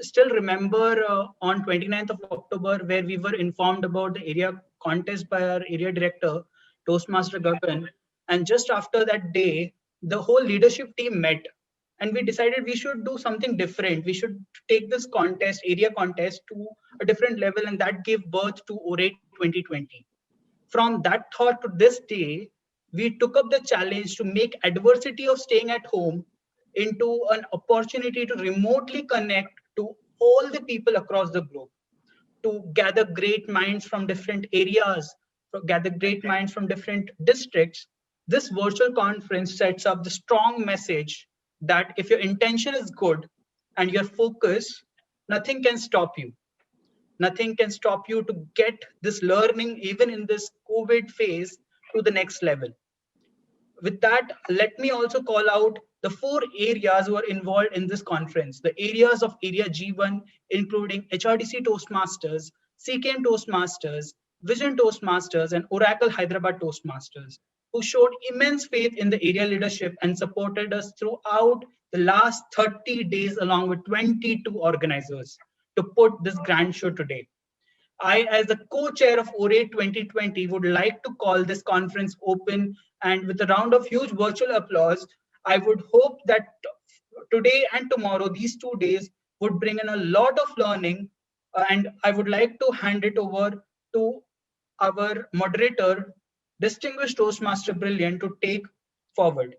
still remember on 29th of October, where we were informed about the area contest by our area director, Toastmaster Gagan. And just after that day, the whole leadership team met and we decided we should do something different. We should take this contest, area contest, to a different level, and that gave birth to Orate 2020. From that thought to this day, we took up the challenge to make adversity of staying at home into an opportunity to remotely connect to all the people across the globe, to gather great minds from different areas, to gather great minds from different districts. This virtual conference sets up the strong message that if your intention is good and your focus, nothing can stop you. Nothing can stop you to get this learning, even in this COVID phase, to the next level. With that, let me also call out the 4 areas who are involved in this conference. The areas of Area G1, including HRDC Toastmasters, CKM Toastmasters, Vision Toastmasters, and Oracle Hyderabad Toastmasters, who showed immense faith in the area leadership and supported us throughout the last 30 days, along with 22 organizers, to put this grand show today. I, as the co-chair of Orate 2020, would like to call this conference open, and with a round of huge virtual applause, I would hope that today and tomorrow, these 2 days, would bring in a lot of learning, and I would like to hand it over to our moderator, distinguished Toastmaster Brillian, to take forward.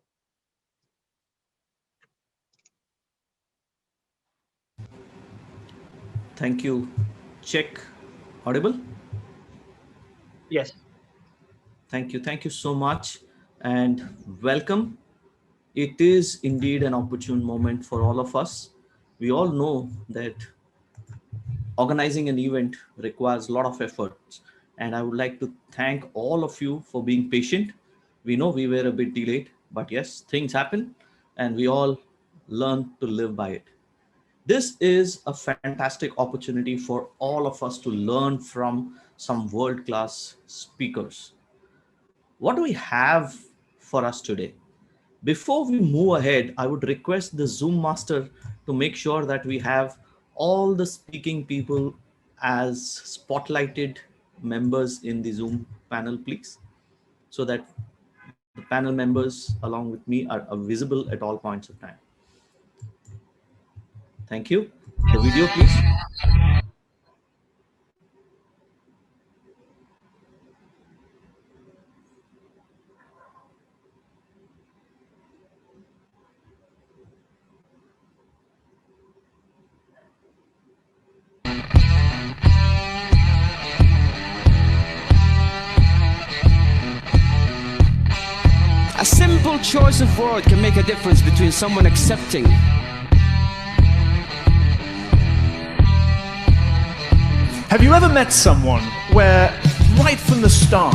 Thank you. Check. Audible? Yes. Thank you. Thank you so much and welcome. It is indeed an opportune moment for all of us. We all know that organizing an event requires a lot of efforts, and I would like to thank all of you for being patient. We know we were a bit delayed, but yes, things happen and we all learn to live by it. This is a fantastic opportunity for all of us to learn from some world-class speakers. What do we have for us today? Before we move ahead, I would request the Zoom master to make sure that we have all the speaking people as spotlighted members in the Zoom panel, please, so that the panel members along with me are visible at all points of time. Thank you. The video, please. A simple choice of word can make a difference between someone accepting Have you ever met someone where, right from the start,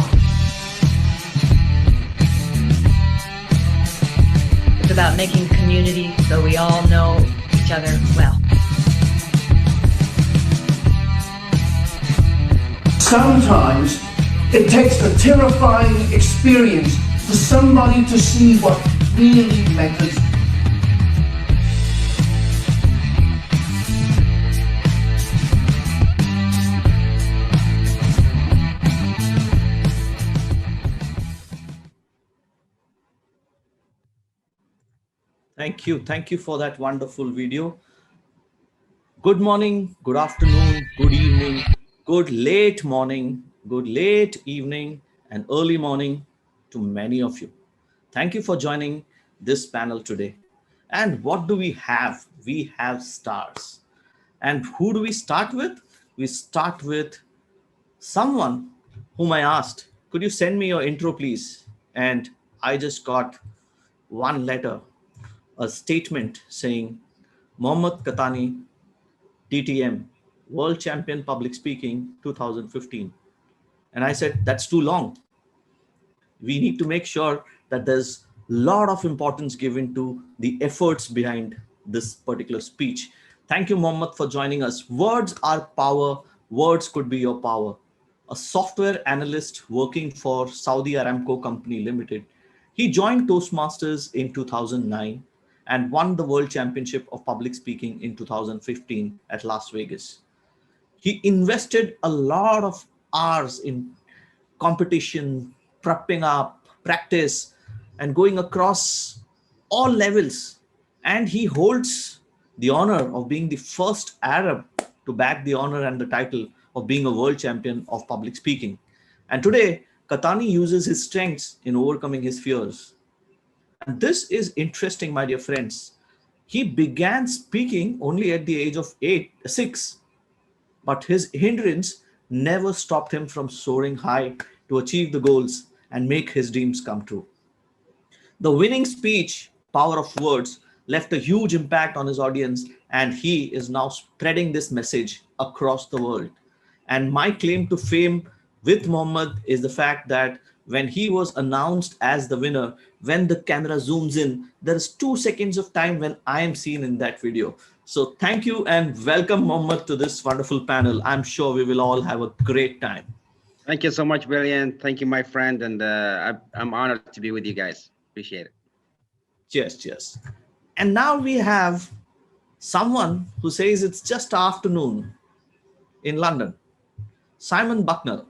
it's about making community so we all know each other well? Sometimes it takes a terrifying experience for somebody to see what really matters. Thank you. Thank you for that wonderful video. Good morning, good afternoon, good evening, good late morning, good late evening, and early morning to many of you. Thank you for joining this panel today. And what do we have? We have stars. And who do we start with? We start with someone whom I asked, could you send me your intro, please? And I just got one letter, a statement saying, Mohammed Qatani, DTM, World Champion Public Speaking 2015. And I said, that's too long. We need to make sure that there's a lot of importance given to the efforts behind this particular speech. Thank you, Mohammed, for joining us. Words are power. Words could be your power. A software analyst working for Saudi Aramco Company Limited. He joined Toastmasters in 2009 and won the World Championship of Public Speaking in 2015 at Las Vegas. He invested a lot of hours in competition, prepping up, practice, and going across all levels. And he holds the honor of being the first Arab to bag the honor and the title of being a world champion of public speaking. And today, Qatani uses his strengths in overcoming his fears. And this is interesting, my dear friends. He began speaking only at the age of 6, but his hindrance never stopped him from soaring high to achieve the goals and make his dreams come true. The winning speech, Power of Words, left a huge impact on his audience, and he is now spreading this message across the world. And my claim to fame with Mohammed is the fact that when he was announced as the winner, when the camera zooms in, there is 2 seconds of time when I am seen in that video. So thank you and welcome, Mohammed, to this wonderful panel. I'm sure we will all have a great time. Thank you so much, Brillian. Thank you, my friend. And I'm honored to be with you guys. Appreciate it. Cheers, cheers. And now we have someone who says it's just afternoon in London, Simon Bucknall.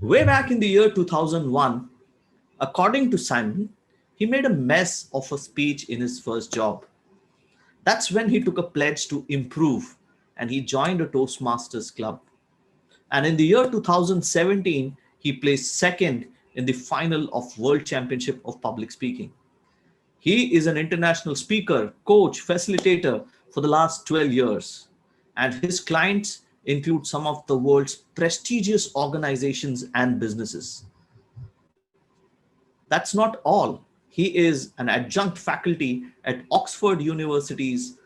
Way back in the year 2001, according to Simon, he made a mess of a speech in his first job. That's when he took a pledge to improve and he joined a Toastmasters club. And in the year 2017, he placed second in the final of World Championship of Public Speaking. He is an international speaker, coach, facilitator for the last 12 years. And his clients include some of the world's prestigious organizations and businesses. That's not all. He is an adjunct faculty at Oxford University's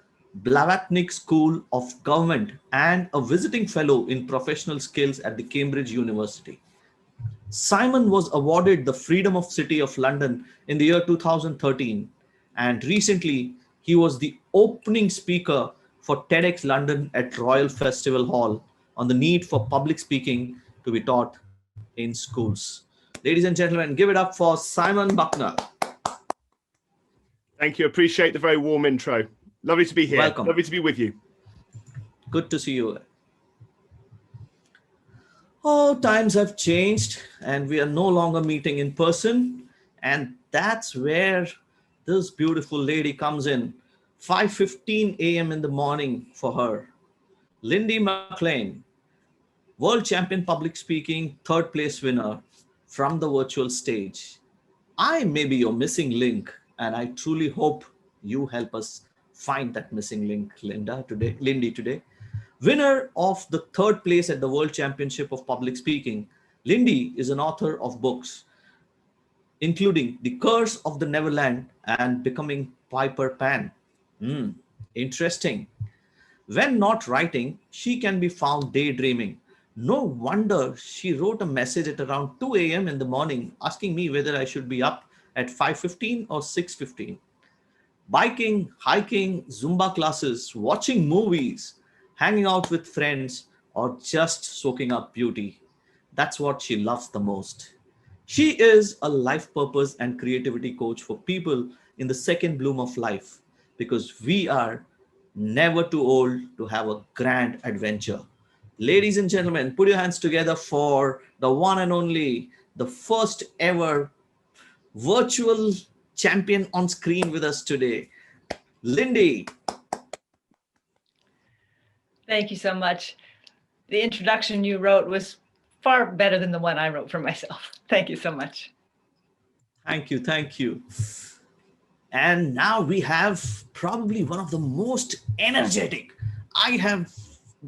Blavatnik School of Government and a visiting fellow in professional skills at the Cambridge University. Simon was awarded the Freedom of City of London in the year 2013, and recently he was the opening speaker for TEDx London at Royal Festival Hall on the need for public speaking to be taught in schools. Ladies and gentlemen, give it up for Simon Bucknall. Thank you. Appreciate the very warm intro. Lovely to be here. Welcome. Lovely to be with you. Good to see you. Oh, times have changed and we are no longer meeting in person. And that's where this beautiful lady comes in. 5:15 a.m. in the morning for her. Lindy MacLaine, world champion public speaking, 3rd place winner from the virtual stage. I may be your missing link, and I truly hope you help us find that missing link, Lindy today. Winner of the 3rd place at the World Championship of Public Speaking, Lindy is an author of books, including The Curse of the Neverland and Becoming Piper Pan. Interesting. When not writing, she can be found daydreaming. No wonder she wrote a message at around 2 a.m. in the morning asking me whether I should be up at 5:15 or 6:15. Biking, hiking, Zumba classes, watching movies, hanging out with friends, or just soaking up beauty. That's what she loves the most. She is a life purpose and creativity coach for people in the second bloom of life, because we are never too old to have a grand adventure. Ladies and gentlemen, put your hands together for the one and only, the first ever virtual champion on screen with us today, Lindy. Thank you so much. The introduction you wrote was far better than the one I wrote for myself. Thank you so much. Thank you. Thank you. And now we have probably one of the most energetic. I have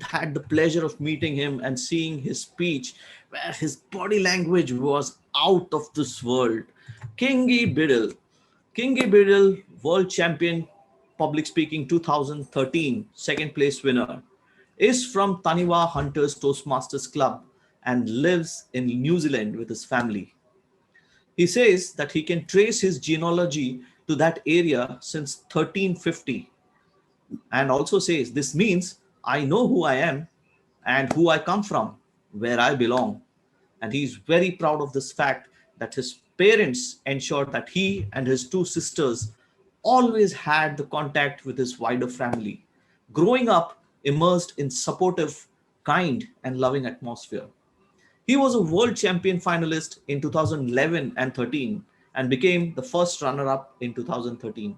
had the pleasure of meeting him and seeing his speech, where his body language was out of this world. Kingi Biddle. Kingi Biddle, world champion public speaking 2013, 2nd place winner, is from Taniwa Hunters Toastmasters Club and lives in New Zealand with his family. He says that he can trace his genealogy to that area since 1350, and also says this means I know who I am and who I come from, where I belong. And he's very proud of this fact that his parents ensured that he and his 2 sisters always had the contact with his wider family, growing up immersed in supportive, kind, and loving atmosphere. He was a world champion finalist in 2011 and 13 and became the first runner-up in 2013.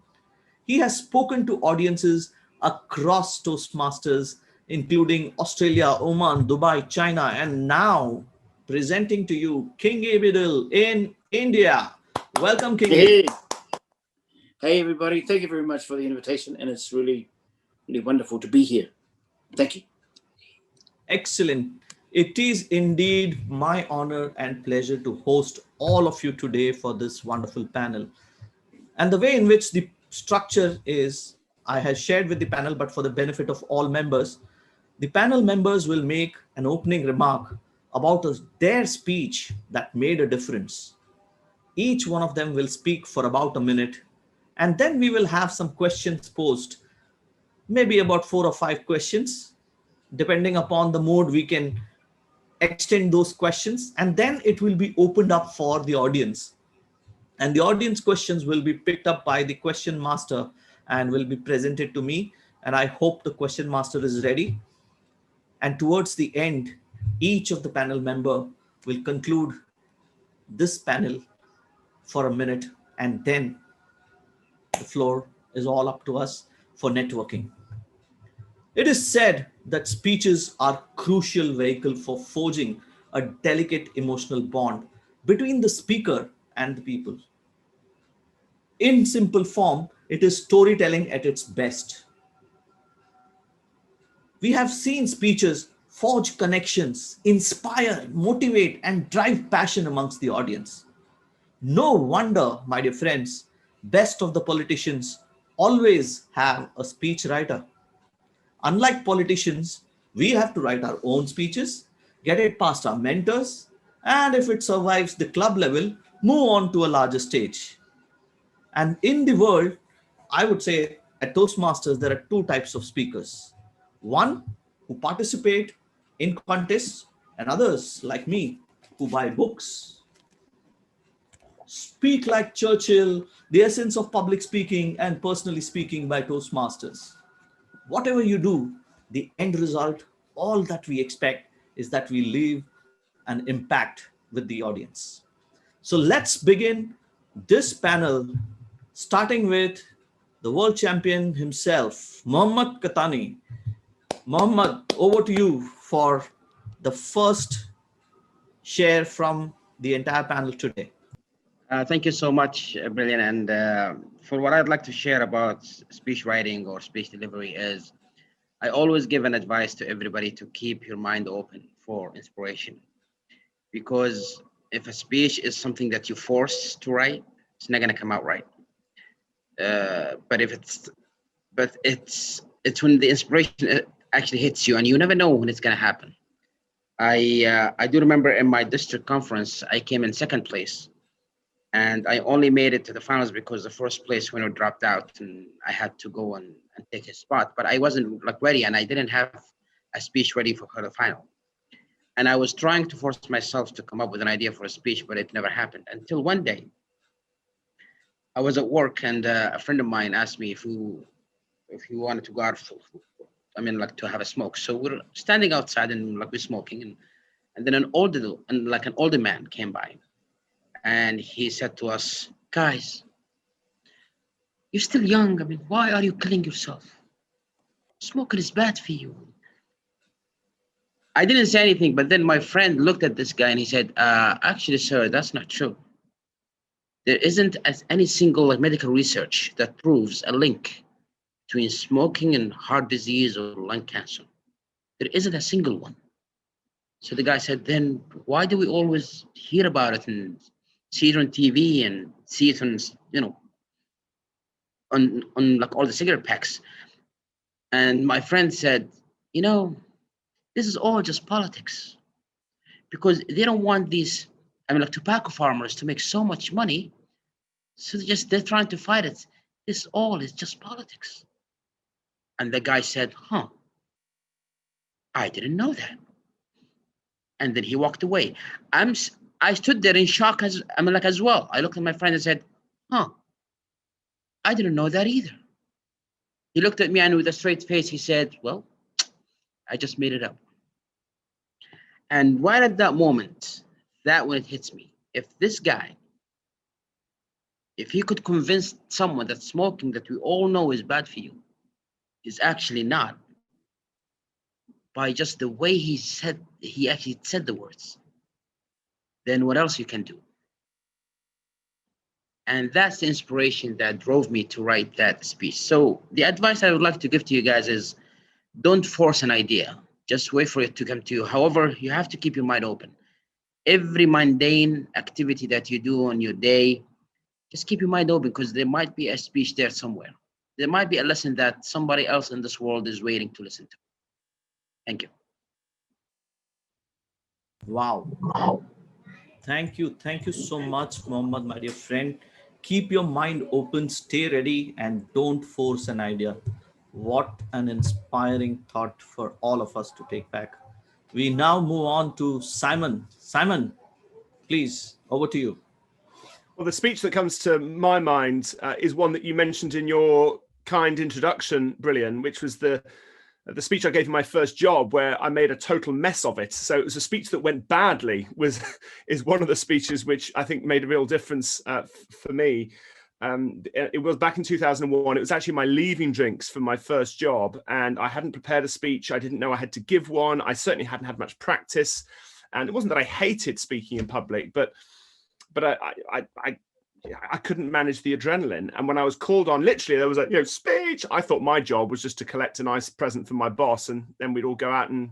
He has spoken to audiences across Toastmasters, including Australia, Oman, Dubai, China, and now presenting to you Kingi Biddle in India. Welcome, Kingi. Hey. Hey, everybody. Thank you very much for the invitation. And it's really, really wonderful to be here. Thank you. Excellent. It is indeed my honor and pleasure to host all of you today for this wonderful panel. And the way in which the structure is, I have shared with the panel, but for the benefit of all members, the panel members will make an opening remark about their speech that made a difference. Each one of them will speak for about a minute, and then we will have some questions posed, maybe about 4 or 5 questions. Depending upon the mood, we can extend those questions, and then it will be opened up for the audience. And the audience questions will be picked up by the question master and will be presented to me. And I hope the question master is ready. And towards the end, each of the panel member will conclude this panel for a minute, and then the floor is all up to us for networking. It is said that speeches are crucial vehicle for forging a delicate emotional bond between the speaker and the people. In simple form, it is storytelling at its best. We have seen speeches forge connections, inspire, motivate, and drive passion amongst the audience. No wonder, my dear friends, best of the politicians always have a speech writer. Unlike politicians, we have to write our own speeches, get it past our mentors, and if it survives the club level, move on to a larger stage. And in the world, I would say at Toastmasters, there are 2 types of speakers. One who participate in contests, and others like me who buy books. Speak Like Churchill, The Essence of Public Speaking, and Personally Speaking by Toastmasters. Whatever you do, the end result, all that we expect is that we leave an impact with the audience. So let's begin this panel, starting with the world champion himself, Mohammed Qatani. Mohammed, over to you for the first share from the entire panel today. Thank you so much, Brillian. And for what I'd like to share about speech writing or speech delivery is, I always give an advice to everybody to keep your mind open for inspiration. Because if a speech is something that you force to write, it's not going to come out right. But it's when the inspiration actually hits you, and you never know when it's going to happen. I do remember in my district conference, I came in 2nd place. And I only made it to the finals because the 1st place winner dropped out and I had to go and take his spot. But I wasn't ready, and I didn't have a speech ready for the final. And I was trying to force myself to come up with an idea for a speech, but it never happened until one day. I was at work and a friend of mine asked me if he wanted to go out to have a smoke. So we're standing outside and we're smoking, and then an older man came by. And he said to us, guys, you're still young. Why are you killing yourself? Smoking is bad for you. I didn't say anything, but then my friend looked at this guy and he said, actually, sir, that's not true. There isn't any single medical research that proves a link between smoking and heart disease or lung cancer. There isn't a single one. So the guy said, then why do we always hear about it and see it on TV and see it on, on all the cigarette packs? And my friend said, this is all just politics, because they don't want these, tobacco farmers to make so much money. So they're trying to fight it. This all is just politics. And the guy said, I didn't know that. And then he walked away. I stood there in shock as well. I looked at my friend and said, I didn't know that either. He looked at me and with a straight face, he said, well, I just made it up. And right at that moment, that when it hits me, if this guy, if he could convince someone that smoking that we all know is bad for you is actually not, by just the way he actually said the words, then what else you can do? And that's the inspiration that drove me to write that speech. So the advice I would like to give to you guys is don't force an idea. Just wait for it to come to you. However, you have to keep your mind open. Every mundane activity that you do on your day, just keep your mind open because there might be a speech there somewhere. There might be a lesson that somebody else in this world is waiting to listen to. Thank you. Wow. Thank you so much, Mohammed, my dear friend. Keep your mind open, stay ready, and don't force an idea. What an inspiring thought for all of us to take back. We now move on to Simon. Simon, please, over to you. Well, the speech that comes to my mind is one that you mentioned in your kind introduction, Brillian, which was the speech I gave in my first job where I made a total mess of it. So it was a speech that went badly is one of the speeches which I think made a real difference for me. It was back in 2001. It was actually my leaving drinks for my first job. And I hadn't prepared a speech. I didn't know I had to give one. I certainly hadn't had much practice. And it wasn't that I hated speaking in public, but I couldn't manage the adrenaline. And when I was called on, literally there was a speech. I thought my job was just to collect a nice present from my boss, and then we'd all go out and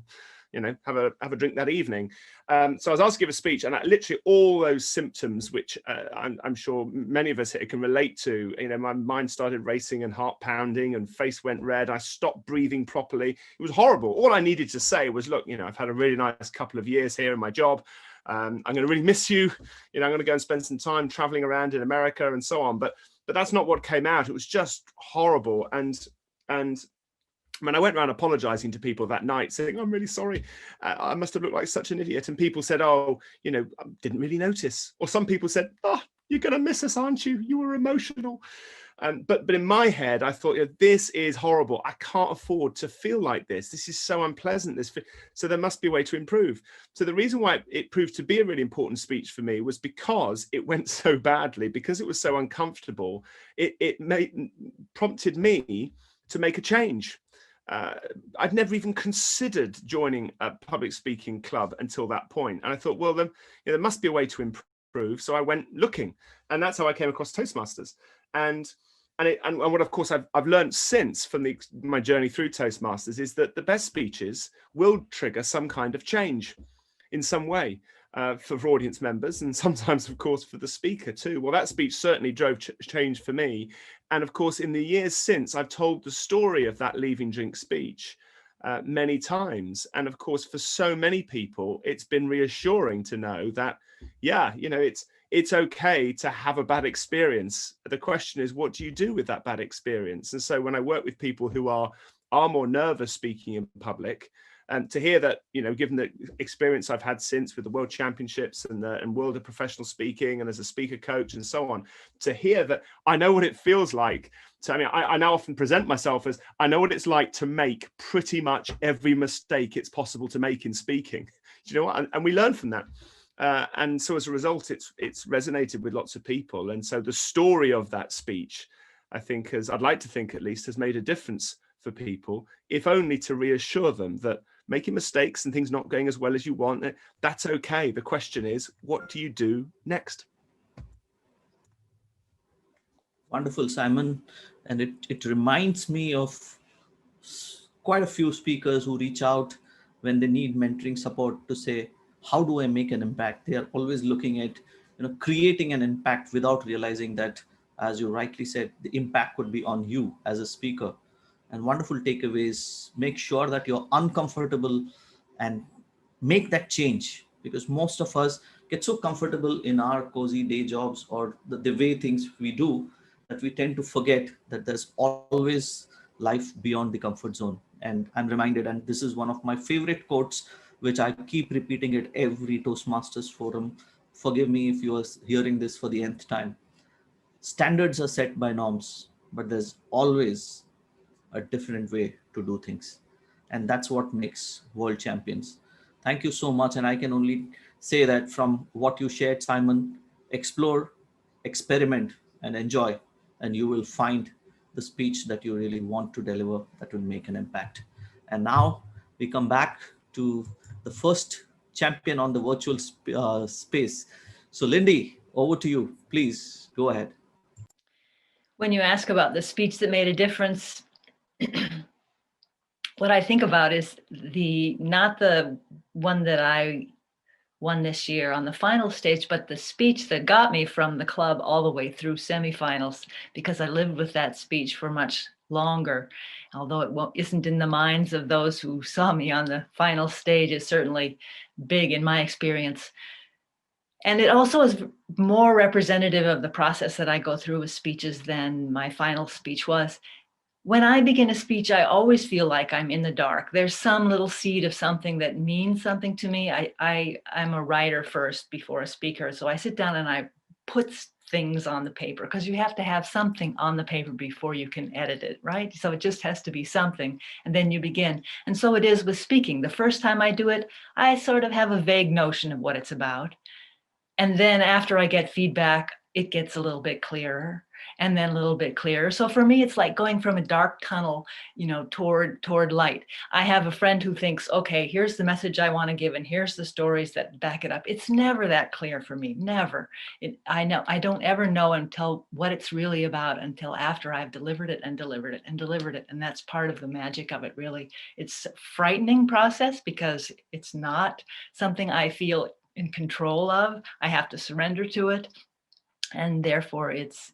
have a drink that evening. So I was asked to give a speech, and literally all those symptoms, which I'm sure many of us here can relate to. My mind started racing and heart pounding, and face went red. I stopped breathing properly. It was horrible. All I needed to say was, look, I've had a really nice couple of years here in my job. I'm going to really miss you. I'm going to go and spend some time traveling around in America and so on. But that's not what came out. It was just horrible. And I mean, I went around apologizing to people that night, saying, I'm really sorry. I must have looked like such an idiot. And people said, oh, didn't really notice. Or some people said, oh, you're going to miss us, aren't you? You were emotional. But in my head, I thought, this is horrible. I can't afford to feel like this. This is so unpleasant. So there must be a way to improve. So the reason why it proved to be a really important speech for me was because it went so badly, because it was so uncomfortable. It prompted me to make a change. I'd never even considered joining a public speaking club until that point. And I thought, well, then there must be a way to improve. So I went looking, and that's how I came across Toastmasters. And what, of course, I've learned since from my journey through Toastmasters is that the best speeches will trigger some kind of change in some way for audience members, and sometimes, of course, for the speaker too. Well, that speech certainly drove change for me. And of course, in the years since, I've told the story of that leaving drink speech many times. And of course, for so many people, it's been reassuring to know that, yeah, it's okay to have a bad experience. The question is, what do you do with that bad experience? And so when I work with people who are more nervous speaking in public, and to hear that, given the experience I've had since with the World Championships and World of Professional Speaking and as a speaker coach and so on, to hear that I know what it feels like. So, I now often present myself as, I know what it's like to make pretty much every mistake it's possible to make in speaking. Do you know what? And we learn from that. And so as a result, it's resonated with lots of people. And so the story of that speech, I think, I'd like to think at least, has made a difference for people, if only to reassure them that making mistakes and things not going as well as you want, that's okay. The question is, what do you do next? Wonderful, Simon. And it reminds me of quite a few speakers who reach out when they need mentoring support to say, how do I make an impact? They are always looking at creating an impact without realizing that, as you rightly said, the impact could be on you as a speaker. And wonderful takeaways: make sure that you're uncomfortable and make that change, because most of us get so comfortable in our cozy day jobs or the way things we do that we tend to forget that there's always life beyond the comfort zone. And I'm reminded, and this is one of my favorite quotes, which I keep repeating at every Toastmasters forum. Forgive me if you are hearing this for the nth time. Standards are set by norms, but there's always a different way to do things. And that's what makes world champions. Thank you so much. And I can only say that from what you shared, Simon, explore, experiment, and enjoy, and you will find the speech that you really want to deliver that will make an impact. And now we come back to the first champion on the virtual space. So Lindy, over to you. Please go ahead. When you ask about the speech that made a difference, what I think about is not the one that I won this year on the final stage, but the speech that got me from the club all the way through semifinals, because I lived with that speech for much longer. Although it isn't in the minds of those who saw me on the final stage, it's certainly big in my experience. And it also is more representative of the process that I go through with speeches than my final speech was. When I begin a speech, I always feel like I'm in the dark. There's some little seed of something that means something to me. I'm a writer first before a speaker. So I sit down and I put things on the paper, because you have to have something on the paper before you can edit it, right? So it just has to be something, and then you begin. And so it is with speaking. The first time I do it, I sort of have a vague notion of what it's about. And then after I get feedback, it gets a little bit clearer, and then a little bit clearer. So for me, it's like going from a dark tunnel, toward light. I have a friend who thinks, okay, here's the message I want to give, and here's the stories that back it up. It's never that clear for me, never. I don't ever know until what it's really about until after I've delivered it and delivered it and delivered it. And that's part of the magic of it, really. It's a frightening process because it's not something I feel in control of. I have to surrender to it. And therefore it's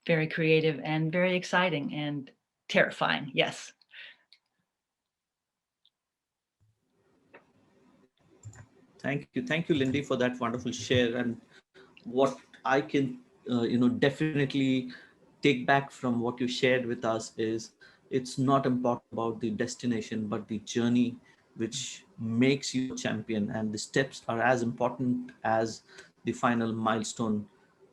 very creative and very exciting and terrifying. Yes. Thank you, Lindy, for that wonderful share. And what I can, definitely take back from what you shared with us is it's not important about the destination, but the journey which makes you a champion. And the steps are as important as the final milestone.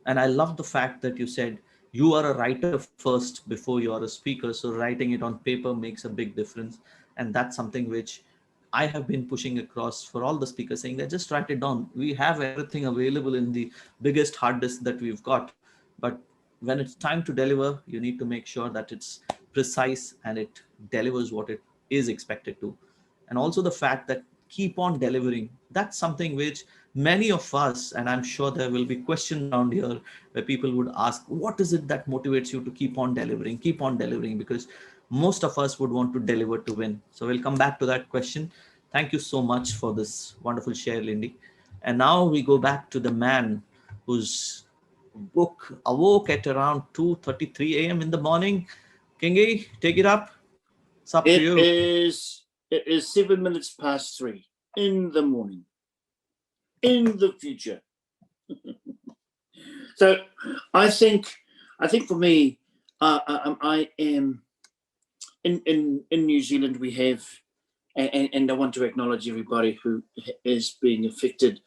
And I love the fact that you said you are a writer first before you are a speaker. So writing it on paper makes a big difference. And that's something which I have been pushing across for all the speakers, saying that just write it down. We have everything available in the biggest hard disk that we've got. But when it's time to deliver, you need to make sure that it's precise and it delivers what it is expected to. And also the fact that keep on delivering. That's something which many of us, and I'm sure there will be questions around here where people would ask, what is it that motivates you to keep on delivering, because most of us would want to deliver to win. So we'll come back to that question. Thank you so much for this wonderful share, Lindy. And now we go back to the man whose book awoke at around 2:33 a.m. in the morning. Kingi, take it up. It's up to you. It is 7 minutes past 3 in the morning, in the future. So I think for me, I am in New Zealand. We have, and I want to acknowledge everybody who is being affected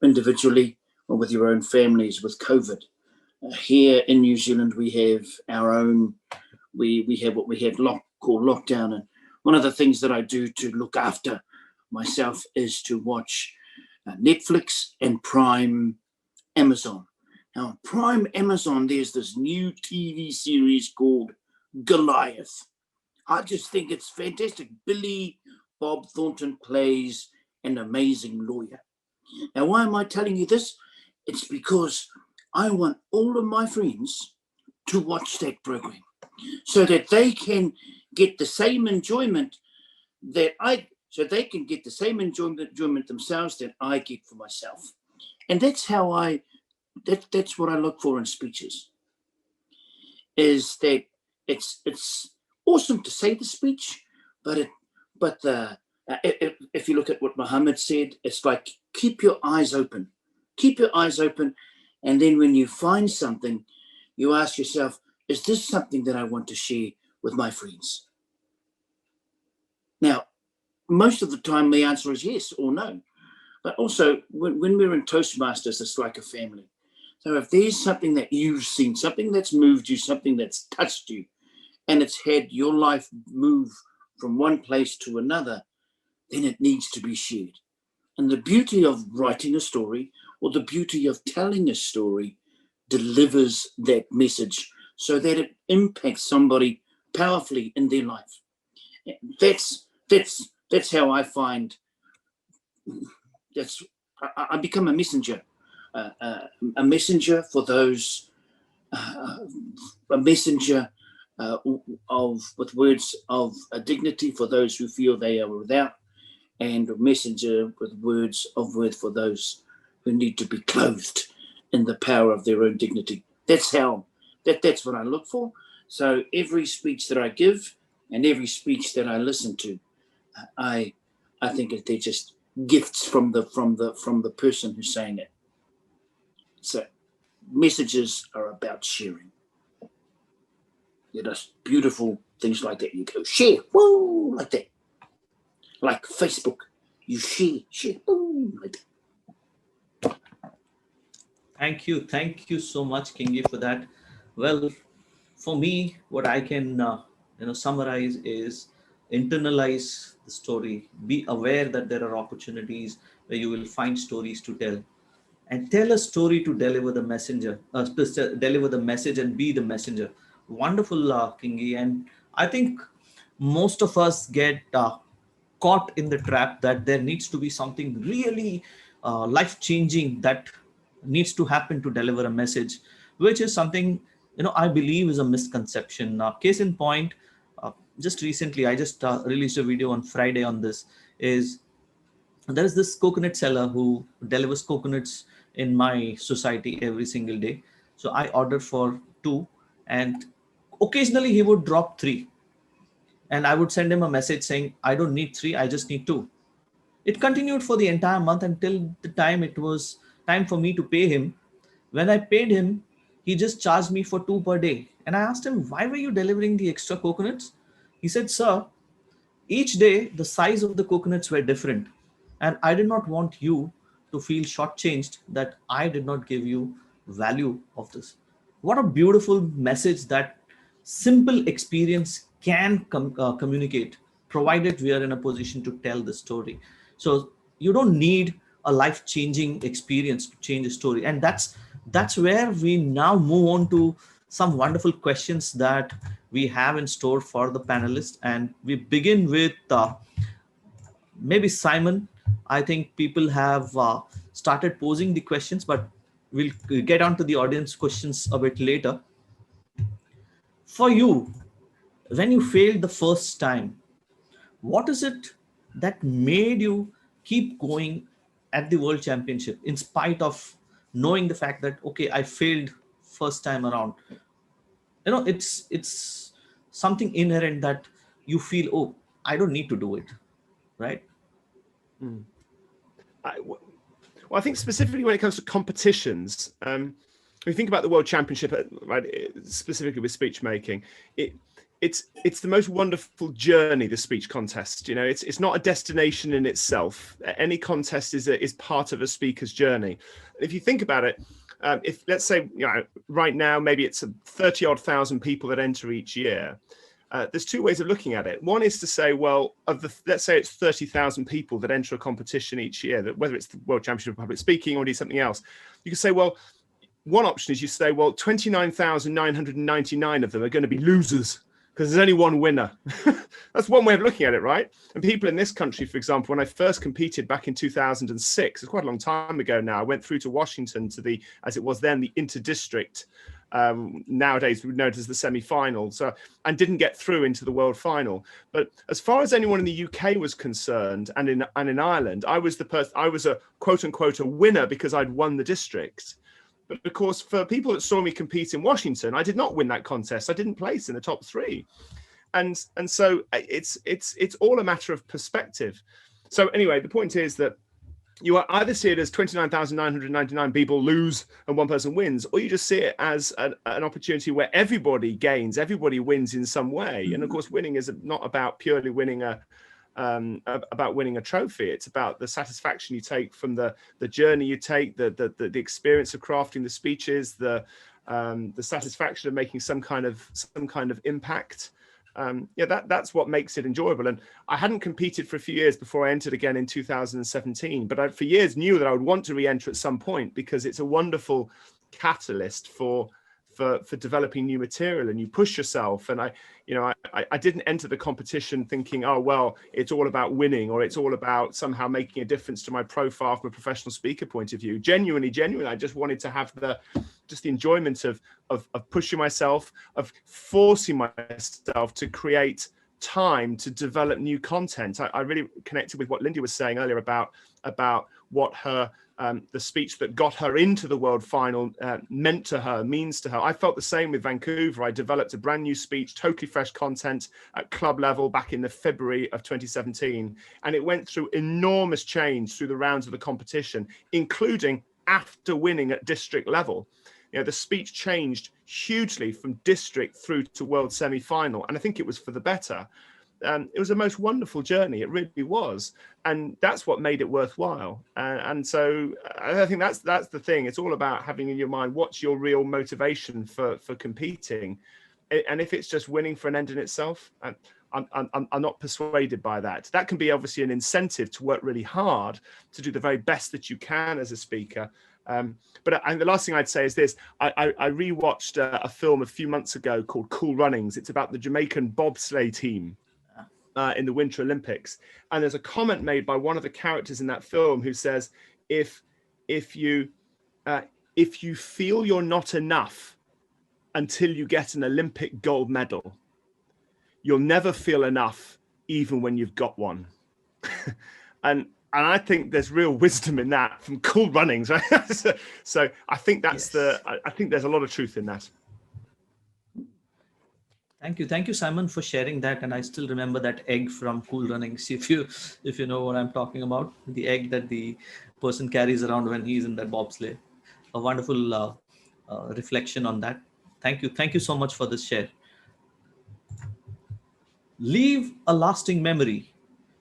individually or with your own families with COVID. Here in New Zealand, we have our own. We have what we have called lockdown, and one of the things that I do to look after myself is to watch Netflix and Prime Amazon. Now, Prime Amazon, there's this new TV series called Goliath. I just think it's fantastic. Billy Bob Thornton plays an amazing lawyer. Now, why am I telling you this? It's because I want all of my friends to watch that program so that they can get the same enjoyment themselves that I get for myself. And that's how that's what I look for in speeches, is that it's awesome to say the speech, but if you look at what Mohammed said, it's like keep your eyes open, and then when you find something, you ask yourself, is this something that I want to share with my friends? Now, most of the time the answer is yes or no. But also when we're in Toastmasters, it's like a family. So if there's something that you've seen, something that's moved you, something that's touched you, and it's had your life move from one place to another, then it needs to be shared. And the beauty of writing a story, or the beauty of telling a story, delivers that message so that it impacts somebody powerfully in their life. That's how I find. I become a messenger for those, a messenger with words of dignity for those who feel they are without, and a messenger with words of worth for those who need to be clothed in the power of their own dignity. That's what I look for. So every speech that I give and every speech that I listen to, I think that they're just gifts from the person who's saying it. So messages are about sharing. They're just beautiful things like that. You go share, woo, like that. Like Facebook, you share, woo, like that. Thank you so much, Kingi, for that. Well, for me, what I can summarize is internalize the story. Be aware that there are opportunities where you will find stories to tell, and tell a story to deliver the messenger, deliver the message, and be the messenger. Wonderful, Kingi. And I think most of us get caught in the trap that there needs to be something really life-changing that needs to happen to deliver a message, which is something I believe is a misconception. Case in point, just recently I just released a video on Friday on this. Is there is this coconut seller who delivers coconuts in my society every single day. So I ordered for 2, and occasionally he would drop 3, and I would send him a message saying, I don't need 3, I just need 2. It continued for the entire month until the time it was time for me to pay him. When I paid him, he just charged me for 2 per day. And I asked him, why were you delivering the extra coconuts? He said, sir, each day the size of the coconuts were different, and I did not want you to feel shortchanged that I did not give you value of this. What a beautiful message that simple experience can communicate, provided we are in a position to tell the story. So you don't need a life-changing experience to change a story. And that's where we now move on to some wonderful questions that we have in store for the panelists. And we begin with maybe Simon. I think people have started posing the questions, but we'll get on to the audience questions a bit later. For you, when you failed the first time, what is it that made you keep going at the World Championship in spite of knowing the fact that, okay, I failed first time around? It's something inherent that you feel, oh, I don't need to do it, right? I think specifically when it comes to competitions, when you think about the World Championship, right, specifically with speech making, it's the most wonderful journey, the speech contest. It's not a destination in itself. Any contest is part of a speaker's journey. If you think about it, if let's say right now maybe it's 30-odd thousand people that enter each year. There's 2 ways of looking at it. One is to say, well, let's say it's 30,000 people that enter a competition each year, that whether it's the World Championship of Public Speaking or something else, you can say, well, one option is you say, well, 29,999 of them are going to be losers because there's only one winner. That's one way of looking at it, right? And people in this country, for example, when I first competed back in 2006, it's quite a long time ago now, I went through to Washington to as it was then, the inter-district, nowadays known as the semi-final, and didn't get through into the world final. But as far as anyone in the UK was concerned, and in Ireland, I was a quote unquote a winner because I'd won the district. But of course, for people that saw me compete in Washington, I did not win that contest. I didn't place in the top 3, and so it's all a matter of perspective. So anyway, the point is that you either see it as 29,999 people lose and one person wins, or you just see it as an opportunity where everybody gains, everybody wins in some way. And of course, winning is not about purely winning a about winning a trophy. It's about the satisfaction you take from the journey you take, the experience of crafting the speeches, the satisfaction of making some kind of impact. Yeah, that's what makes it enjoyable. And I hadn't competed for a few years before I entered again in 2017, but I for years knew that I would want to re-enter at some point, because it's a wonderful catalyst for developing new material, and you push yourself. And I didn't enter the competition thinking, oh well, it's all about winning, or it's all about somehow making a difference to my profile from a professional speaker point of view. Genuinely, I just wanted to have the enjoyment of pushing myself, of forcing myself to create time to develop new content. I really connected with what Lindy was saying earlier about what her the speech that got her into the world final meant to her, means to her. I felt the same with Vancouver. I developed a brand new speech, totally fresh content at club level back in the February of 2017. And it went through enormous change through the rounds of the competition, including after winning at district level. The speech changed hugely from district through to world semi-final. And I think it was for the better. It was a most wonderful journey. It really was. And that's what made it worthwhile. And so I think that's the thing. It's all about having in your mind, what's your real motivation for competing? And if it's just winning for an end in itself, I'm not persuaded by that. That can be obviously an incentive to work really hard, to do the very best that you can as a speaker. But the last thing I'd say is this. I rewatched a film a few months ago called Cool Runnings. It's about the Jamaican bobsleigh team in the Winter Olympics. And there's a comment made by one of the characters in that film who says, if you feel you're not enough until you get an Olympic gold medal, you'll never feel enough even when you've got one. And I think there's real wisdom in that from Cool Runnings, right? So I think that's I think there's a lot of truth in that. Thank you, Simon, for sharing that. And I still remember that egg from Cool Runnings. If you know what I'm talking about, the egg that the person carries around when he's in that bobsleigh. A wonderful reflection on that. Thank you so much for this share. Leave a lasting memory.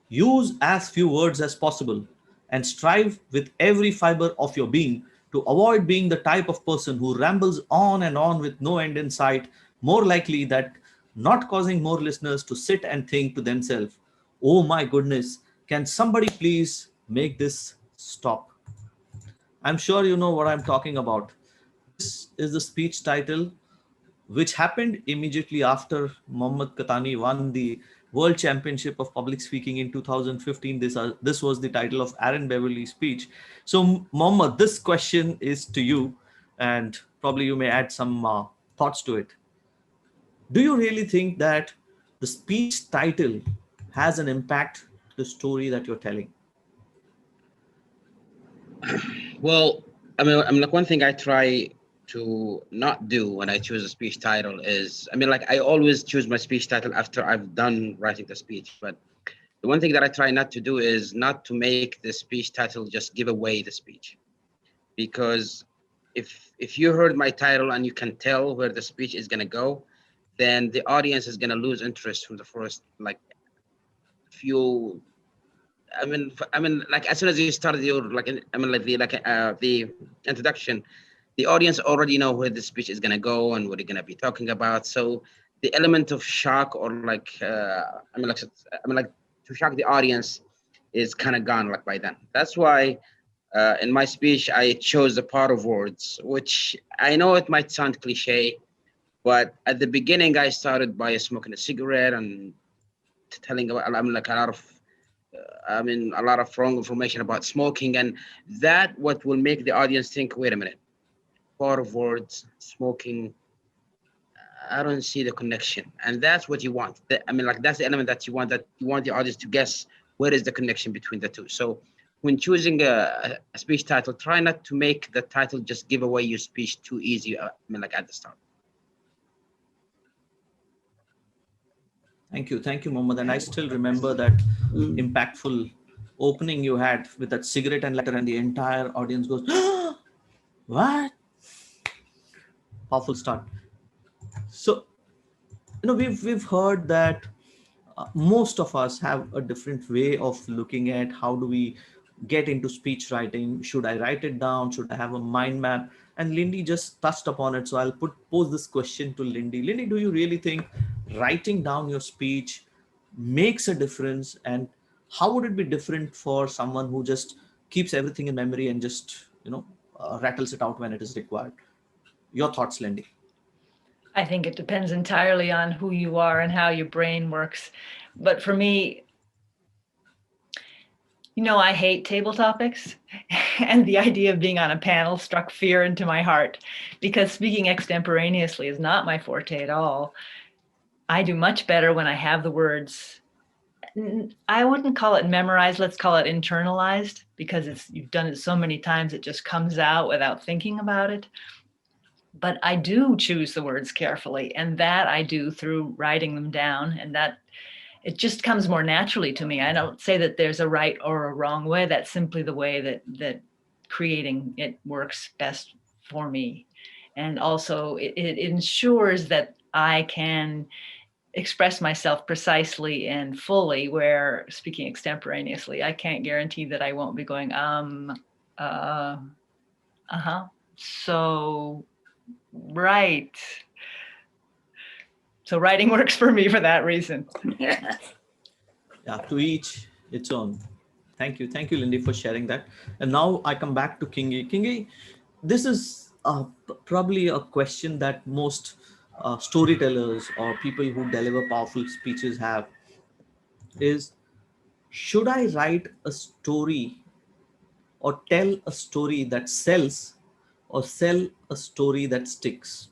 Use as few words as possible, and strive with every fiber of your being to avoid being the type of person who rambles on and on with no end in sight, more likely that not causing more listeners to sit and think to themselves, oh my goodness, can somebody please make this stop? I'm sure you know what I'm talking about. This is the speech title which happened immediately after Mohammed Qatani won the World Championship of Public Speaking in 2015. This was the title of Aaron Beverly's speech. So Mohammed, this question is to you, and probably you may add some thoughts to it. Do you really think that the speech title has an impact to the story that you're telling? Well, I mean, like one thing I try to not do when I choose a speech title is, I always choose my speech title after I've done writing the speech. But the one thing that I try not to do is not to make the speech title just give away the speech. Because if you heard my title and you can tell where the speech is going to go, then the audience is going to lose interest from the first few. Like as soon as you started your the introduction, the audience already know where the speech is going to go and what you're going to be talking about. So the element of shock or to shock the audience is kind of gone by then. That's why in my speech I chose the power of words, which I know it might sound cliche, but at the beginning I started by smoking a cigarette and telling about a lot of wrong information about smoking, and that what will make the audience think, wait a minute, power of words, smoking, I don't see the connection. And that's what you want. That's the element that you want the audience to guess where is the connection between the two. So when choosing a speech title, try not to make the title just give away your speech too easy, at the start. Thank you, Mohammed. And I still remember that impactful opening you had with that cigarette and lighter, and the entire audience goes, what? Powerful start. So, we've heard that most of us have a different way of looking at how do we get into speech writing. Should I write it down? Should I have a mind map? And Lindy just touched upon it. So I'll pose this question to Lindy. Lindy, do you really think writing down your speech makes a difference? And how would it be different for someone who just keeps everything in memory and just, rattles it out when it is required? Your thoughts, Lindy? I think it depends entirely on who you are and how your brain works. But for me, I hate table topics, and the idea of being on a panel struck fear into my heart, because speaking extemporaneously is not my forte at all. I do much better when I have the words. I wouldn't call it memorized, let's call it internalized, because you've done it so many times it just comes out without thinking about it. But I do choose the words carefully, and that I do through writing them down, and that it just comes more naturally to me. I don't say that there's a right or a wrong way. That's simply the way that creating it works best for me. And also it ensures that I can express myself precisely and fully, where speaking extemporaneously, I can't guarantee that I won't be going, so, right. So writing works for me for that reason. Yeah, to each its own. Thank you, Lindy, for sharing that. And now I come back to Kingi. Kingi, this is probably a question that most storytellers or people who deliver powerful speeches have, is should I write a story or tell a story that sells, or sell a story that sticks?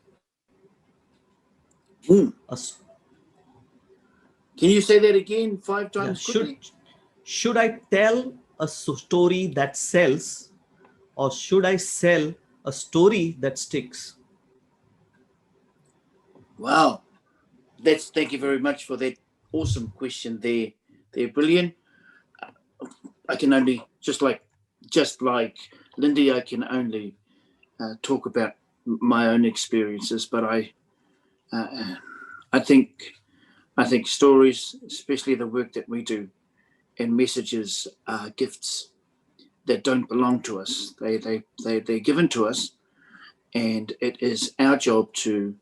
Can you say that again 5 times quickly? Should I tell a story that sells, or should I sell a story that sticks? Wow, thank you very much for that awesome question there, Brillian. I can only just like Lindy, I can only talk about my own experiences, but I think stories, especially the work that we do, and messages are gifts that don't belong to us. They're given to us, and it is our job to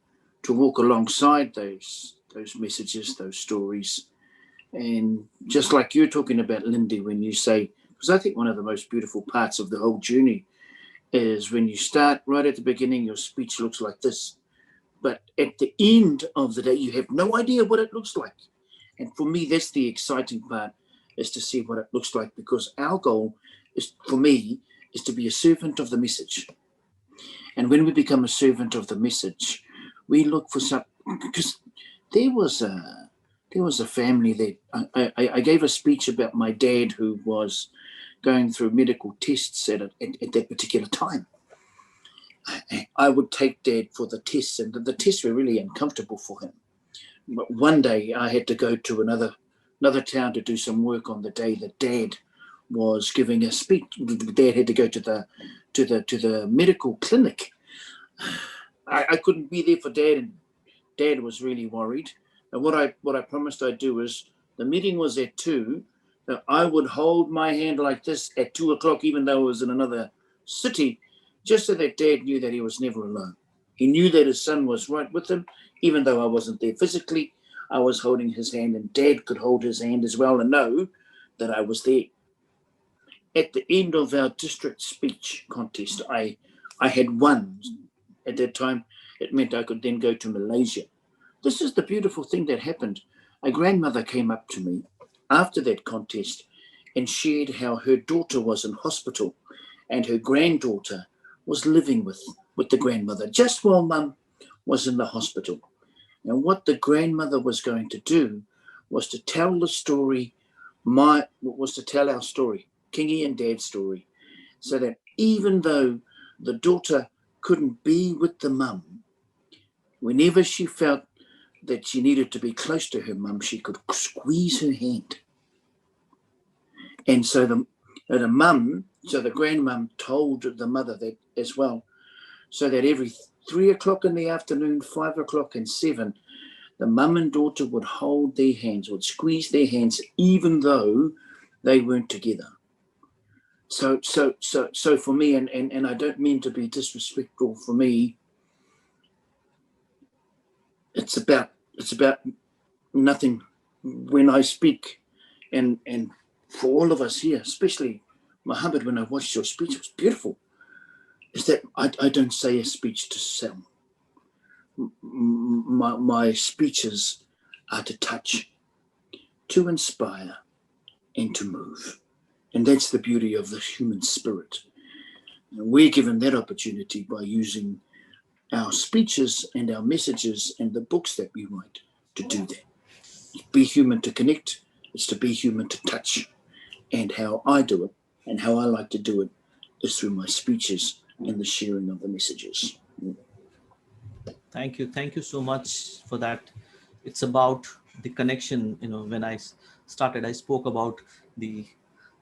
walk alongside those messages, those stories. And just like you're talking about, Lindy, when you say, because I think one of the most beautiful parts of the whole journey is when you start right at the beginning, your speech looks like this, but at the end of the day, you have no idea what it looks like. And for me, that's the exciting part, is to see what it looks like, because our goal is, for me, is to be a servant of the message. And when we become a servant of the message, we look for some, because there was a family that I gave a speech about my dad who was going through medical tests at that particular time. I would take Dad for the tests, and the tests were really uncomfortable for him. But one day I had to go to another town to do some work on the day that Dad was giving a speech. Dad had to go to the medical clinic. I couldn't be there for Dad, and Dad was really worried. And what I promised I'd do is, the meeting was at 2. I would hold my hand like this at 2 o'clock, even though I was in another city, just so that Dad knew that he was never alone. He knew that his son was right with him, even though I wasn't there physically. I was holding his hand, and Dad could hold his hand as well and know that I was there. At the end of our district speech contest, I had won. At that time, it meant I could then go to Malaysia. This is the beautiful thing that happened. A grandmother came up to me after that contest and shared how her daughter was in hospital and her granddaughter was living with the grandmother just while Mum was in the hospital. And what the grandmother was going to do was to tell the story, to tell our story, Kingi and Dad's story, so that even though the daughter couldn't be with the mum, whenever she felt that she needed to be close to her mum, she could squeeze her hand. And so the grandmum told the mother that as well, so that every 3 o'clock in the afternoon, 5 o'clock and 7, the mum and daughter would hold their hands, would squeeze their hands, even though they weren't together. So for me, and I don't mean to be disrespectful, for me, it's about nothing when I speak, and for all of us here, especially Mohammed, when I watched your speech, it was beautiful, is that I don't say a speech to sell. My speeches are to touch, to inspire, and to move. And that's the beauty of the human spirit. And we're given that opportunity by using our speeches and our messages and the books that we write to do that. Be human to connect, it's to be human to touch. And how I do it, and how I like to do it, is through my speeches and the sharing of the messages. Thank you so much for that. It's about the connection. You know, when I started, I spoke about the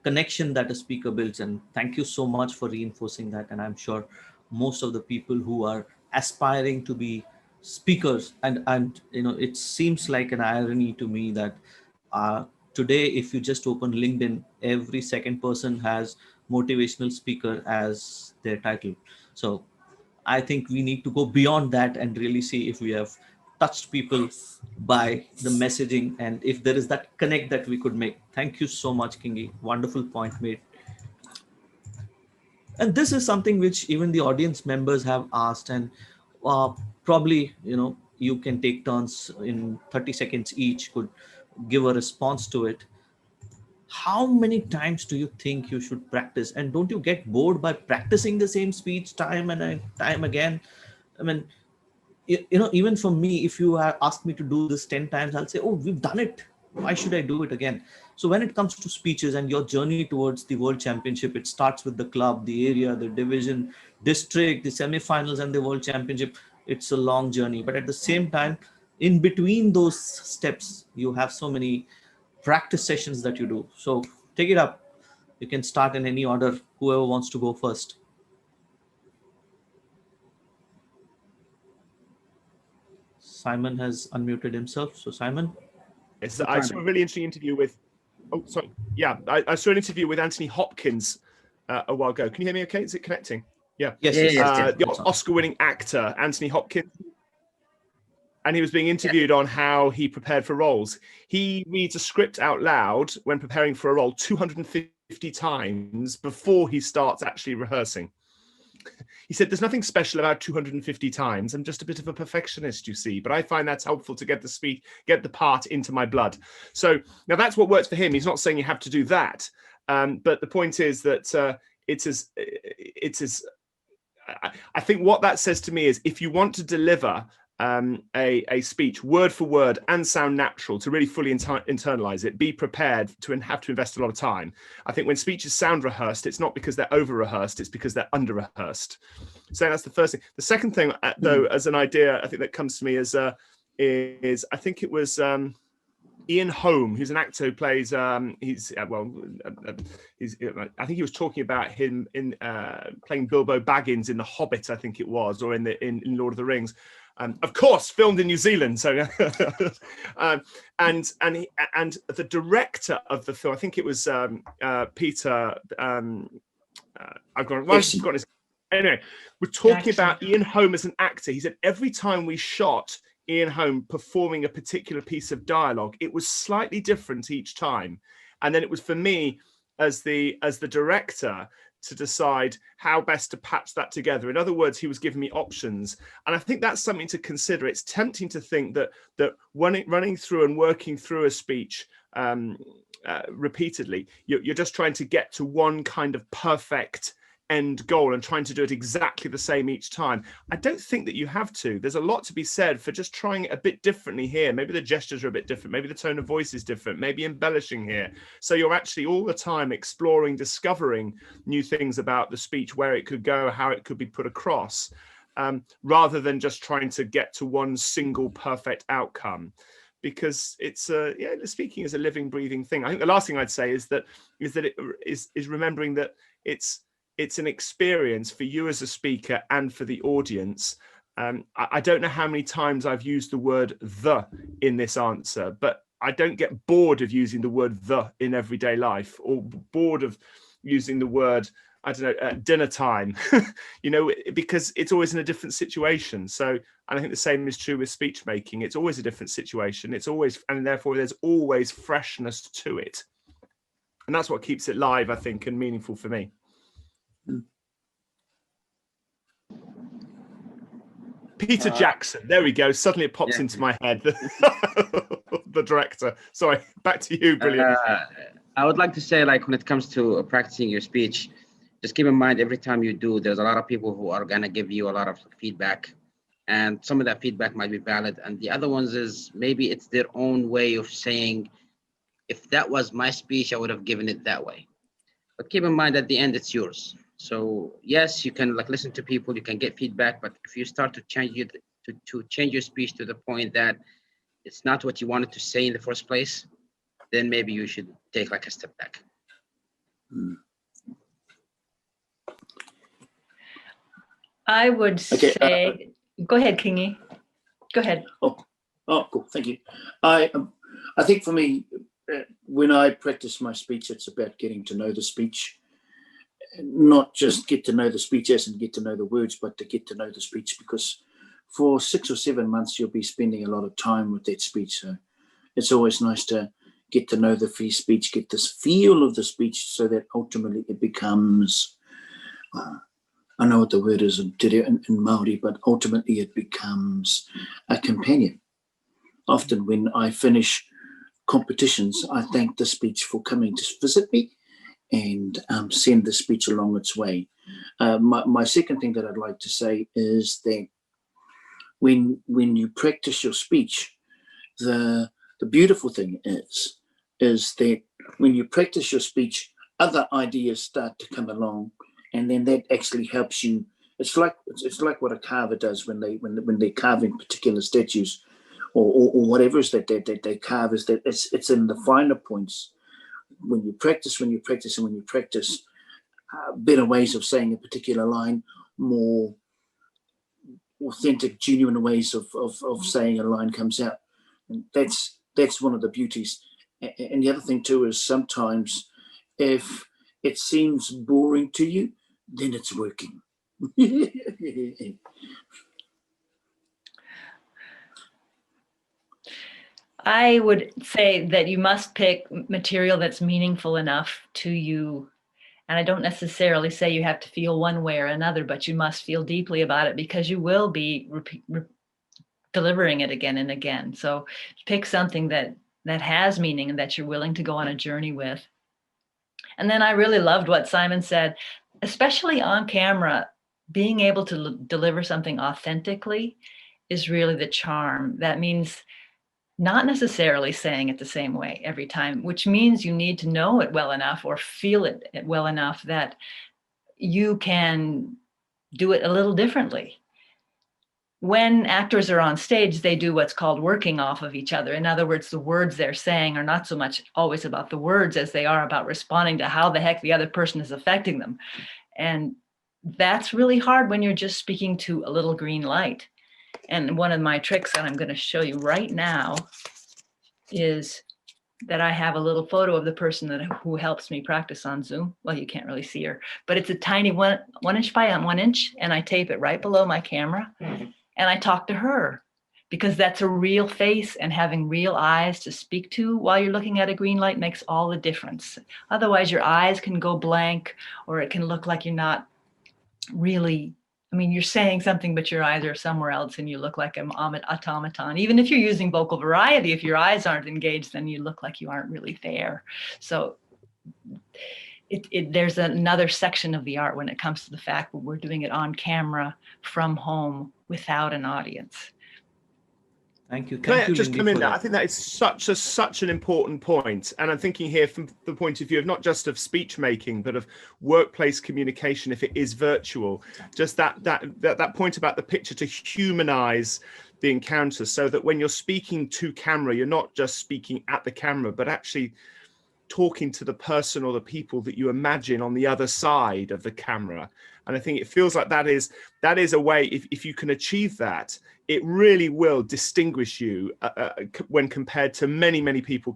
connection that a speaker builds, and thank you so much for reinforcing that. And I'm sure most of the people who are aspiring to be speakers, and you know, it seems like an irony to me that today, if you just open LinkedIn, every second person has motivational speaker as their title. So I think we need to go beyond that and really see if we have touched people by the messaging, and if there is that connect that we could make. Thank you so much, Kingi. Wonderful point made. And this is something which even the audience members have asked, and probably, you know, you can take turns in 30 seconds each, could give a response to it. How many times do you think you should practice? And don't you get bored by practicing the same speech time and time again? I mean, you know, even for me, if you ask me to do this 10 times, I'll say, oh, we've done it. Why should I do it again? So when it comes to speeches and your journey towards the World Championship, it starts with the club, the area, the division, district, the semifinals, and the World Championship. It's a long journey. But at the same time, in between those steps, you have so many practice sessions that you do. So take it up. You can start in any order, whoever wants to go first. Simon has unmuted himself. So Simon. Yes, I saw a really interesting interview with, oh, sorry. Yeah, I saw an interview with Anthony Hopkins a while ago. Can you hear me okay? Is it connecting? Yeah. Yes. The Oscar-winning actor, Anthony Hopkins. And he was being interviewed on how he prepared for roles. He reads a script out loud when preparing for a role 250 times before he starts actually rehearsing. He said, there's nothing special about 250 times. I'm just a bit of a perfectionist, you see, but I find that's helpful to get the part into my blood. So now that's what works for him. He's not saying you have to do that. But the point is that I think what that says to me is, if you want to deliver a speech word for word and sound natural, to really fully internalize it, be prepared to have to invest a lot of time. I think when speeches sound rehearsed, it's not because they're over rehearsed, it's because they're under rehearsed. So that's the first thing. The second thing, though, as an idea, I think that comes to me is I think it was Ian Holm, who's an actor who plays I think he was talking about him in playing Bilbo Baggins in The Hobbit, I think it was, or in Lord of the Rings. Of course, filmed in New Zealand. So, and the director of the film, I think it was Peter. Anyway, we're talking about Ian Holm as an actor. He said every time we shot Ian Holm performing a particular piece of dialogue, it was slightly different each time, and then it was for me as the director to decide how best to patch that together. In other words, he was giving me options. And I think that's something to consider. It's tempting to think that running through and working through a speech repeatedly, you're just trying to get to one kind of perfect end goal and trying to do it exactly the same each time. I don't think that you have to. There's a lot to be said for just trying it a bit differently here. Maybe the gestures are a bit different. Maybe the tone of voice is different. Maybe embellishing here. So you're actually all the time exploring, discovering new things about the speech, where it could go, how it could be put across, rather than just trying to get to one single perfect outcome. Because it's speaking is a living, breathing thing. I think the last thing I'd say is remembering that it's an experience for you as a speaker and for the audience. I don't know how many times I've used the word the in this answer, but I don't get bored of using the word the in everyday life, or bored of using the word, I don't know, at dinner time, you know, because it's always in a different situation. So, and I think the same is true with speech making. It's always a different situation. It's always, and therefore there's always freshness to it. And that's what keeps it live, I think, and meaningful for me. Peter Jackson, there we go. Suddenly it pops into my head. The director. Sorry, back to you, Brilliant. I would like to say, like, when it comes to practicing your speech, just keep in mind every time you do, there's a lot of people who are going to give you a lot of feedback, and some of that feedback might be valid, and the other ones is maybe it's their own way of saying, if that was my speech, I would have given it that way. But keep in mind, at the end, it's yours. So yes, you can like listen to people, you can get feedback, but if you start to change it, to change your speech to the point that it's not what you wanted to say in the first place, then maybe you should take like a step back. I would say, go ahead, Kingi. Go ahead. Oh, cool. Thank you. I think for me, when I practice my speech, it's about getting to know the speech, not just get to know the speech as and get to know the words, but to get to know the speech, because for 6 or 7 months, you'll be spending a lot of time with that speech. So it's always nice to get to know the free speech, get this feel of the speech, so that ultimately it becomes, I know what the word is in Māori, but ultimately it becomes a companion. Often when I finish competitions, I thank the speech for coming to visit me and send the speech along its way. My second thing that I'd like to say is that when you practice your speech, the beautiful thing is that when you practice your speech, other ideas start to come along, and then that actually helps you. It's like what a carver does when they're carving particular statues or whatever is that they carve, is that it's in the finer points. When you practice, better ways of saying a particular line, more authentic, genuine ways of saying a line comes out. And that's one of the beauties. And the other thing too is sometimes if it seems boring to you, then it's working. I would say that you must pick material that's meaningful enough to you. And I don't necessarily say you have to feel one way or another, but you must feel deeply about it, because you will be delivering it again and again. So pick something that has meaning and that you're willing to go on a journey with. And then I really loved what Simon said, especially on camera, being able to deliver something authentically is really the charm. That means not necessarily saying it the same way every time, which means you need to know it well enough or feel it well enough that you can do it a little differently. When actors are on stage, they do what's called working off of each other. In other words, the words they're saying are not so much always about the words as they are about responding to how the heck the other person is affecting them. And that's really hard when you're just speaking to a little green light. And one of my tricks that I'm going to show you right now is that I have a little photo of the person who helps me practice on Zoom. Well, you can't really see her, but it's a tiny one inch by 1 inch, and I tape it right below my camera. And I talk to her, because that's a real face, and having real eyes to speak to while you're looking at a green light makes all the difference. Otherwise, your eyes can go blank, or it can look like you're not really, I mean, you're saying something, but your eyes are somewhere else and you look like an automaton. Even if you're using vocal variety, if your eyes aren't engaged, then you look like you aren't really there. So there's another section of the art when it comes to the fact that we're doing it on camera from home without an audience. Thank you. Can I just come in there? I think that is such an important point. And I'm thinking here from the point of view of not just of speech making, but of workplace communication, if it is virtual, just that point about the picture, to humanize the encounter, so that when you're speaking to camera, you're not just speaking at the camera, but actually talking to the person or the people that you imagine on the other side of the camera. And I think it feels like that is a way, if you can achieve that, it really will distinguish you when compared to many people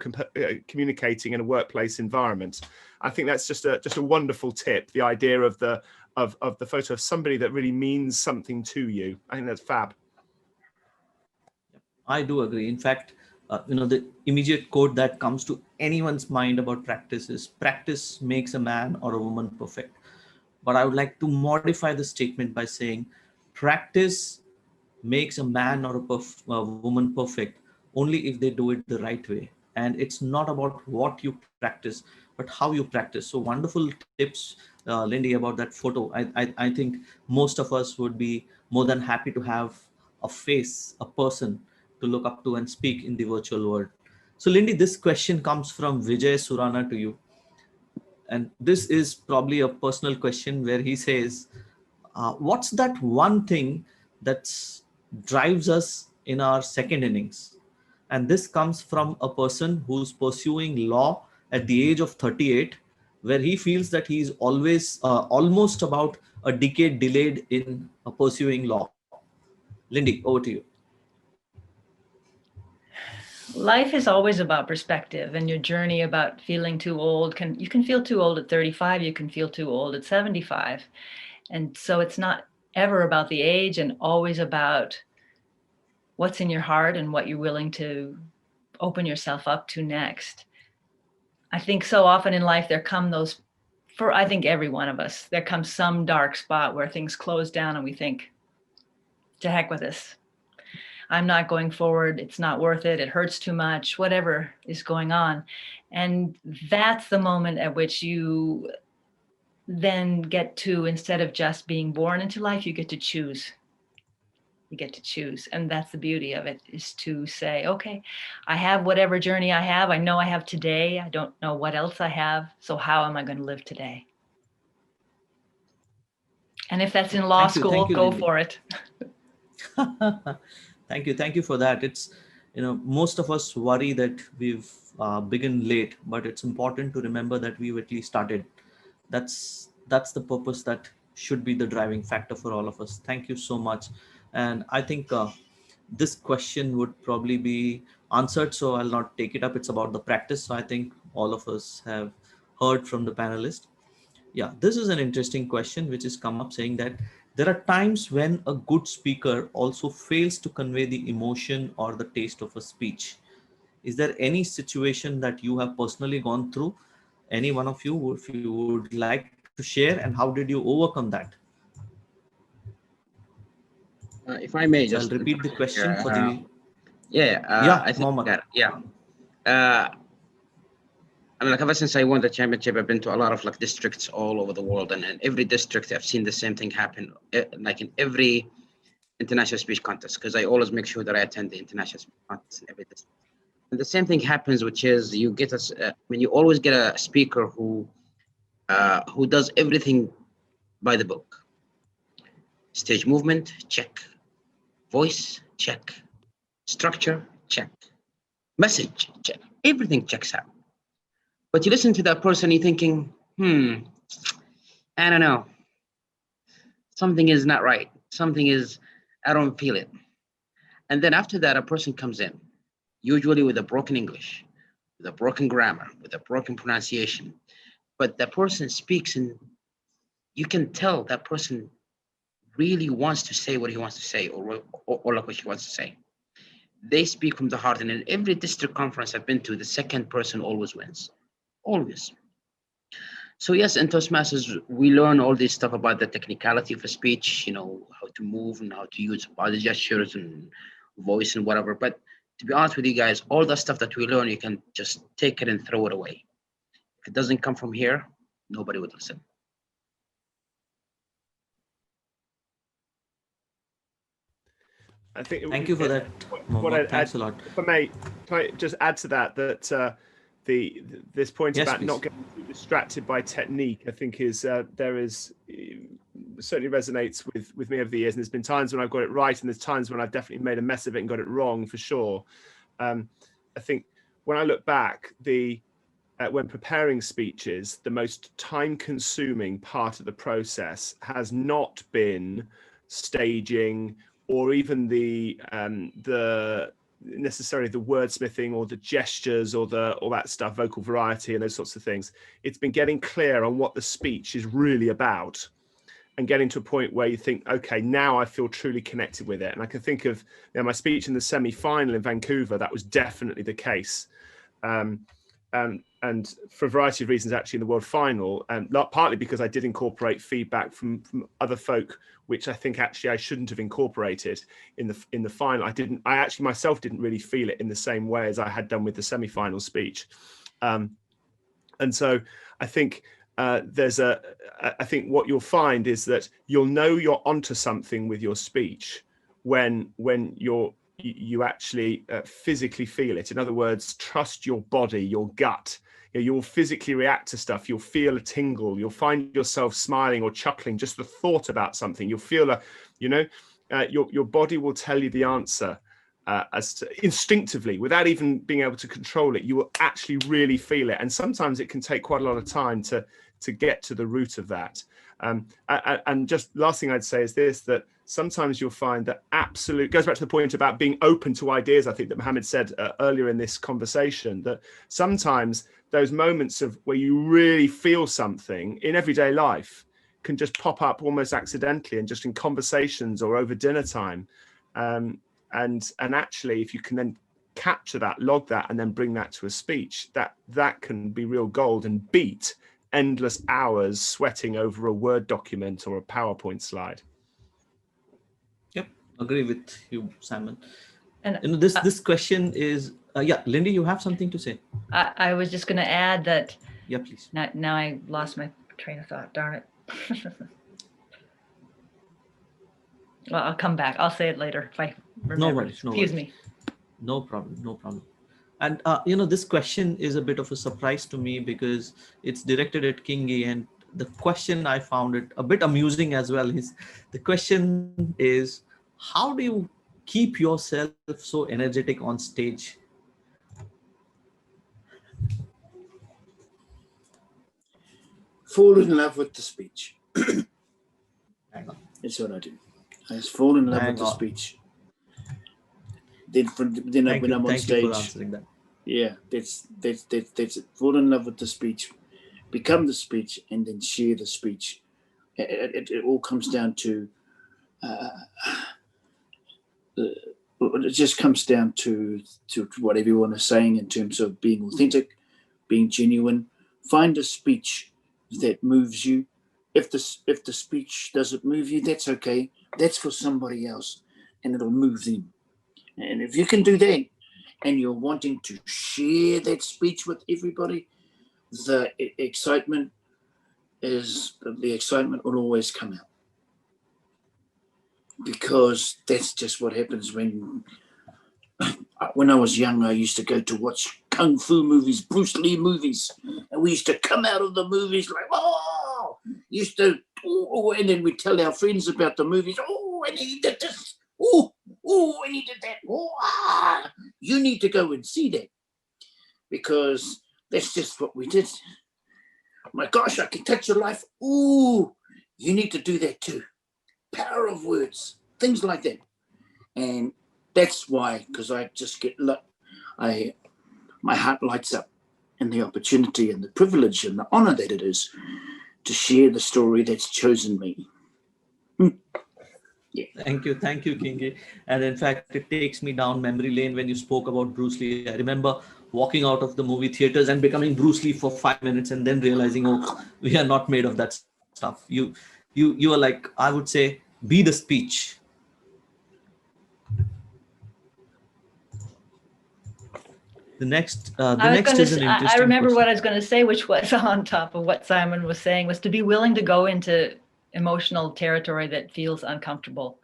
communicating in a workplace environment. I think that's just a wonderful tip, the idea of the photo of somebody that really means something to you. I think that's fab. I do agree. In fact, the immediate quote that comes to anyone's mind about practice is, practice makes a man or a woman perfect. But I would like to modify the statement by saying, practice makes a man or a woman perfect only if they do it the right way. And it's not about what you practice, but how you practice. So wonderful tips, Lindy, about that photo. I think most of us would be more than happy to have a face, a person to look up to and speak in the virtual world. So Lindy, this question comes from Vijay Surana to you. And this is probably a personal question where he says, what's that one thing that drives us in our second innings? And this comes from a person who's pursuing law at the age of 38, where he feels that he's always almost about a decade delayed in pursuing law. Lindy, over to you. Life is always about perspective, and your journey about feeling too old you can feel too old at 35, you can feel too old at 75. And so it's not ever about the age, and always about what's in your heart and what you're willing to open yourself up to next. I think so often in life there come those, for I think every one of us, there comes some dark spot where things close down and we think, to heck with this. I'm not going forward. It's not worth it. It hurts too much, whatever is going on. And that's the moment at which you then get to, instead of just being born into life, you get to choose. You get to choose. And that's the beauty of it, is to say, okay, I have whatever journey I have. I know I have today. I don't know what else I have. So how am I going to live today? And if that's in law school, go for it. Thank you for that. It's, most of us worry that we've begun late, but it's important to remember that we've at least started. That's the purpose that should be the driving factor for all of us. Thank you so much. And I think this question would probably be answered, so I'll not take it up. It's about the practice. So I think all of us have heard from the panelist. Yeah, this is an interesting question which has come up, saying that there are times when a good speaker also fails to convey the emotion or the taste of a speech. Is there any situation that you have personally gone through? Any one of you, if you would like to share, and how did you overcome that? If I may just I'll repeat the question for the... I think Mohammed. I mean, like, ever since I won the championship, I've been to a lot of districts all over the world, and in every district I've seen the same thing happen, like in every international speech contest, because I always make sure that I attend the international speech contest in every district. And the same thing happens, which is you get you always get a speaker who does everything by the book. Stage movement, check. Voice, check. Structure, check. Message, check. Everything checks out. But you listen to that person, you're thinking, I don't know. Something is not right. I don't feel it. And then after that, a person comes in, usually with a broken English, with a broken grammar, with a broken pronunciation. But that person speaks, and you can tell that person really wants to say what he wants to say, or like what she wants to say. They speak from the heart. And in every district conference I've been to, the second person always wins. Always. So yes, in Toastmasters, we learn all this stuff about the technicality of a speech, how to move and how to use body gestures and voice and whatever. But to be honest with you guys, all the stuff that we learn, you can just take it and throw it away. If it doesn't come from here, nobody would listen. I think. Thank you for that. Thanks a lot. If I may, can I just add to that this point about please. not getting too distracted by technique, I think certainly resonates with me over the years. And there's been times when I've got it right, and there's times when I've definitely made a mess of it and got it wrong, for sure. I think when I look back, when preparing speeches, the most time-consuming part of the process has not been staging or even necessarily the wordsmithing or the gestures or all that stuff, vocal variety and those sorts of things. It's been getting clear on what the speech is really about and getting to a point where you think, okay, now I feel truly connected with it. And I can think of my speech in the semi-final in Vancouver. That was definitely the case. And for a variety of reasons, actually, in the world final, and partly because I did incorporate feedback from other folk, which I think actually I shouldn't have incorporated in the final. I actually myself didn't really feel it in the same way as I had done with the semi-final speech. And so I think I think what you'll find is that you'll know you're onto something with your speech when you actually physically feel it. In other words, trust your body, your gut. You'll physically react to stuff. You'll feel a tingle. You'll find yourself smiling or chuckling, just the thought about something. You'll feel your body will tell you the answer instinctively, without even being able to control it. You will actually really feel it. And sometimes it can take quite a lot of time to get to the root of that. And just last thing I'd say is this, that sometimes you'll find that goes back to the point about being open to ideas, I think that Mohammed said earlier in this conversation, that sometimes those moments of where you really feel something in everyday life can just pop up almost accidentally and just in conversations or over dinner time. And actually, if you can then capture that, log that, and then bring that to a speech, that can be real gold and beat endless hours sweating over a Word document or a PowerPoint slide. Yep, agree with you, Simon. And this question is, Lindy, you have something to say? I was just going to add that. Yeah, please. Now I lost my train of thought. Darn it. Well, I'll come back. I'll say it later if I remember. No worries. Excuse me. No problem. And this question is a bit of a surprise to me because it's directed at Kingi, and the question, I found it a bit amusing as well. The question is, how do you keep yourself so energetic on stage? Fall in love with the speech. Hang on. That's what I do. I just fall in love with the speech. Then when I'm on stage. Thank you for answering that. Yeah, that's it. Fall in love with the speech, become the speech, and then share the speech. It all comes down to it just comes down to what everyone is saying in terms of being authentic, being genuine. Find a speech that moves you. If the speech doesn't move you, that's okay. That's for somebody else, and it'll move them. And if you can do that, and you're wanting to share that speech with everybody, the excitement will always come out. Because that's just what happens when I was young. I used to go to watch kung fu movies, Bruce Lee movies, and we used to come out of the movies like, and then we tell our friends about the movies. Oh, and he did this. Oh, and he did that. You need to go and see that, because that's just what we did. My gosh, I can touch your life. Ooh, you need to do that too. Power of words, things like that. And that's why, because I just get my heart lights up, and the opportunity and the privilege and the honor that it is to share the story that's chosen me. Yeah. Thank you, Kingi. And in fact, it takes me down memory lane when you spoke about Bruce Lee. I remember walking out of the movie theaters and becoming Bruce Lee for 5 minutes, and then realizing, oh, we are not made of that stuff. You are like, I would say, be the speech. The next is an interesting I remember question. what I was going to say, which was on top of what Simon was saying, was to be willing to go into emotional territory that feels uncomfortable.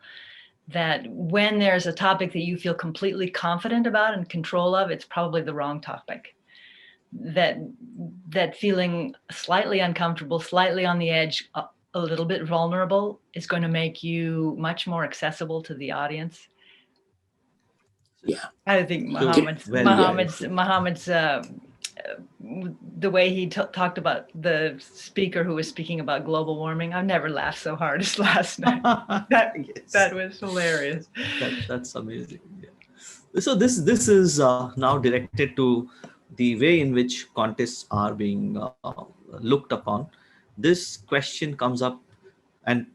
That when there's a topic that you feel completely confident about and control of, it's probably the wrong topic. That feeling slightly uncomfortable, slightly on the edge, a little bit vulnerable is going to make you much more accessible to the audience. Yeah, I think Mohammed's the way he talked about the speaker who was speaking about global warming. I've never laughed so hard as last night. That was hilarious. That's amazing. Yeah. So this is now directed to the way in which contests are being looked upon. This question comes up, and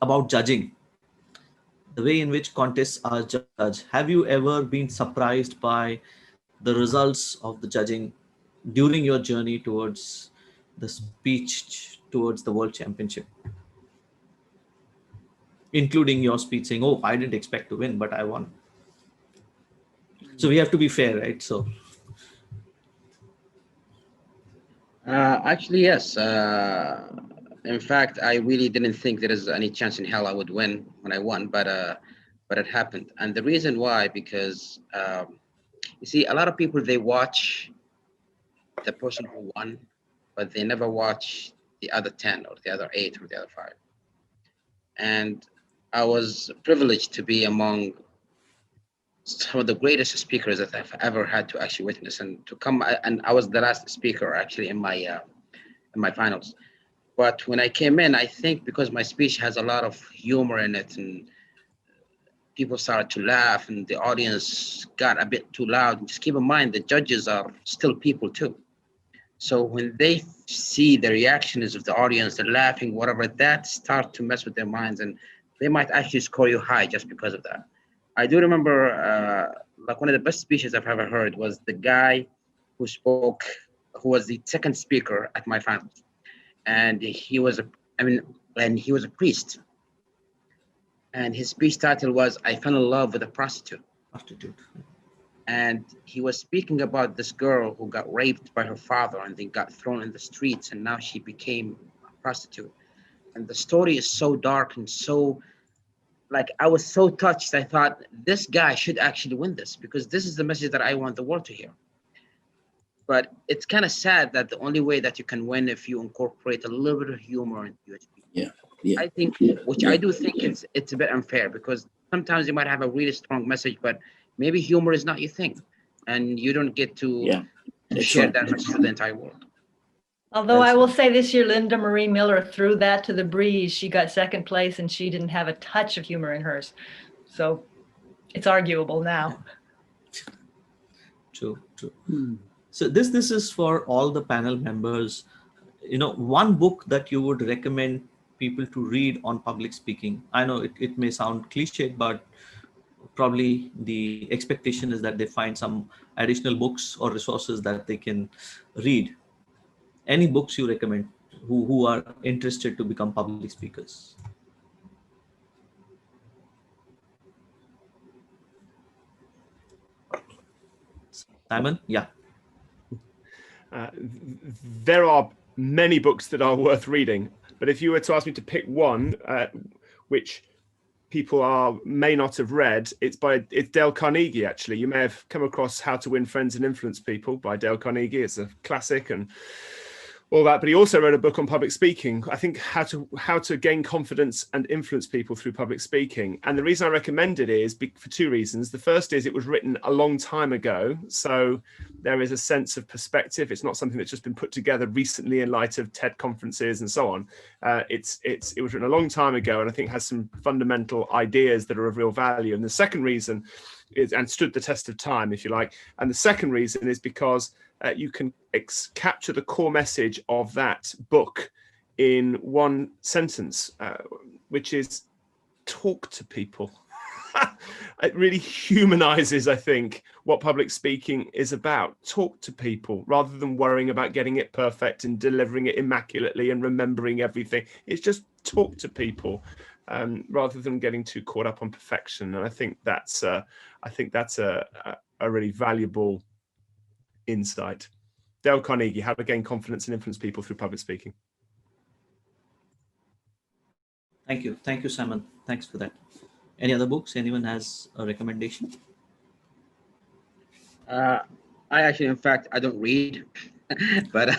about judging, the way in which contests are judged. Have you ever been surprised by the results of the judging during your journey towards the speech towards the World Championship? Including your speech saying, "Oh, I didn't expect to win, but I won." So we have to be fair, right? So Actually, yes. In fact, I really didn't think there is any chance in hell I would win when I won, but it happened. And the reason why, because you see, a lot of people, they watch the person who won, but they never watch the other 10 or the other 8 or the other 5. And I was privileged to be among some of the greatest speakers that I've ever had to actually witness, and to come, and I was the last speaker actually in my finals. But when I came in, I think because my speech has a lot of humor in it, and people started to laugh, and the audience got a bit too loud. And just keep in mind, the judges are still people too. So when they see the reactions of the audience, they're laughing, whatever, that start to mess with their minds, and they might actually score you high just because of that. I do remember, like one of the best speeches I've ever heard was the guy who spoke, who was the second speaker at my finals. And he was he was a priest. And his speech title was, "I fell in love with a prostitute." And he was speaking about this girl who got raped by her father and then got thrown in the streets, and now she became a prostitute. And the story is so dark and so, like, I was so touched. I thought, this guy should actually win this, because this is the message that I want the world to hear. But it's kind of sad that the only way that you can win if you incorporate a little bit of humor into your speech. Yeah. I think, I do think it's a bit unfair, because sometimes you might have a really strong message, but maybe humor is not your thing, and you don't get to share that message to the entire world. Although I will say this year, Linda Marie Miller threw that to the breeze. She got second place, and she didn't have a touch of humor in hers. So it's arguable now. True. So this is for all the panel members. One book that you would recommend people to read on public speaking. I know it may sound cliched, but probably the expectation is that they find some additional books or resources that they can read. Any books you recommend who are interested to become public speakers? Simon? Yeah. There are many books that are worth reading, but if you were to ask me to pick one, which people may not have read, it's Dale Carnegie. Actually, you may have come across How to Win Friends and Influence People by Dale Carnegie. It's a classic and all that, but he also wrote a book on public speaking. I think how to gain confidence and influence people through public speaking. And the reason I recommend it is for two reasons. The first is it was written a long time ago, so there is a sense of perspective. It's not something that's just been put together recently in light of TED conferences and so on. It was written a long time ago, and I think has some fundamental ideas that are of real value. And the second reason is, and stood the test of time, if you like. And the second reason is because you can capture the core message of that book in one sentence, which is talk to people. It really humanizes, I think, what public speaking is about. Talk to people rather than worrying about getting it perfect and delivering it immaculately and remembering everything. It's just talk to people rather than getting too caught up on perfection. And I think that's a really valuable insight. Dale Carnegie, How to Gain Confidence and Influence People Through Public Speaking. Thank you, Simon. Thanks for that. Any other books? Anyone has a recommendation? I actually, in fact, I don't read, but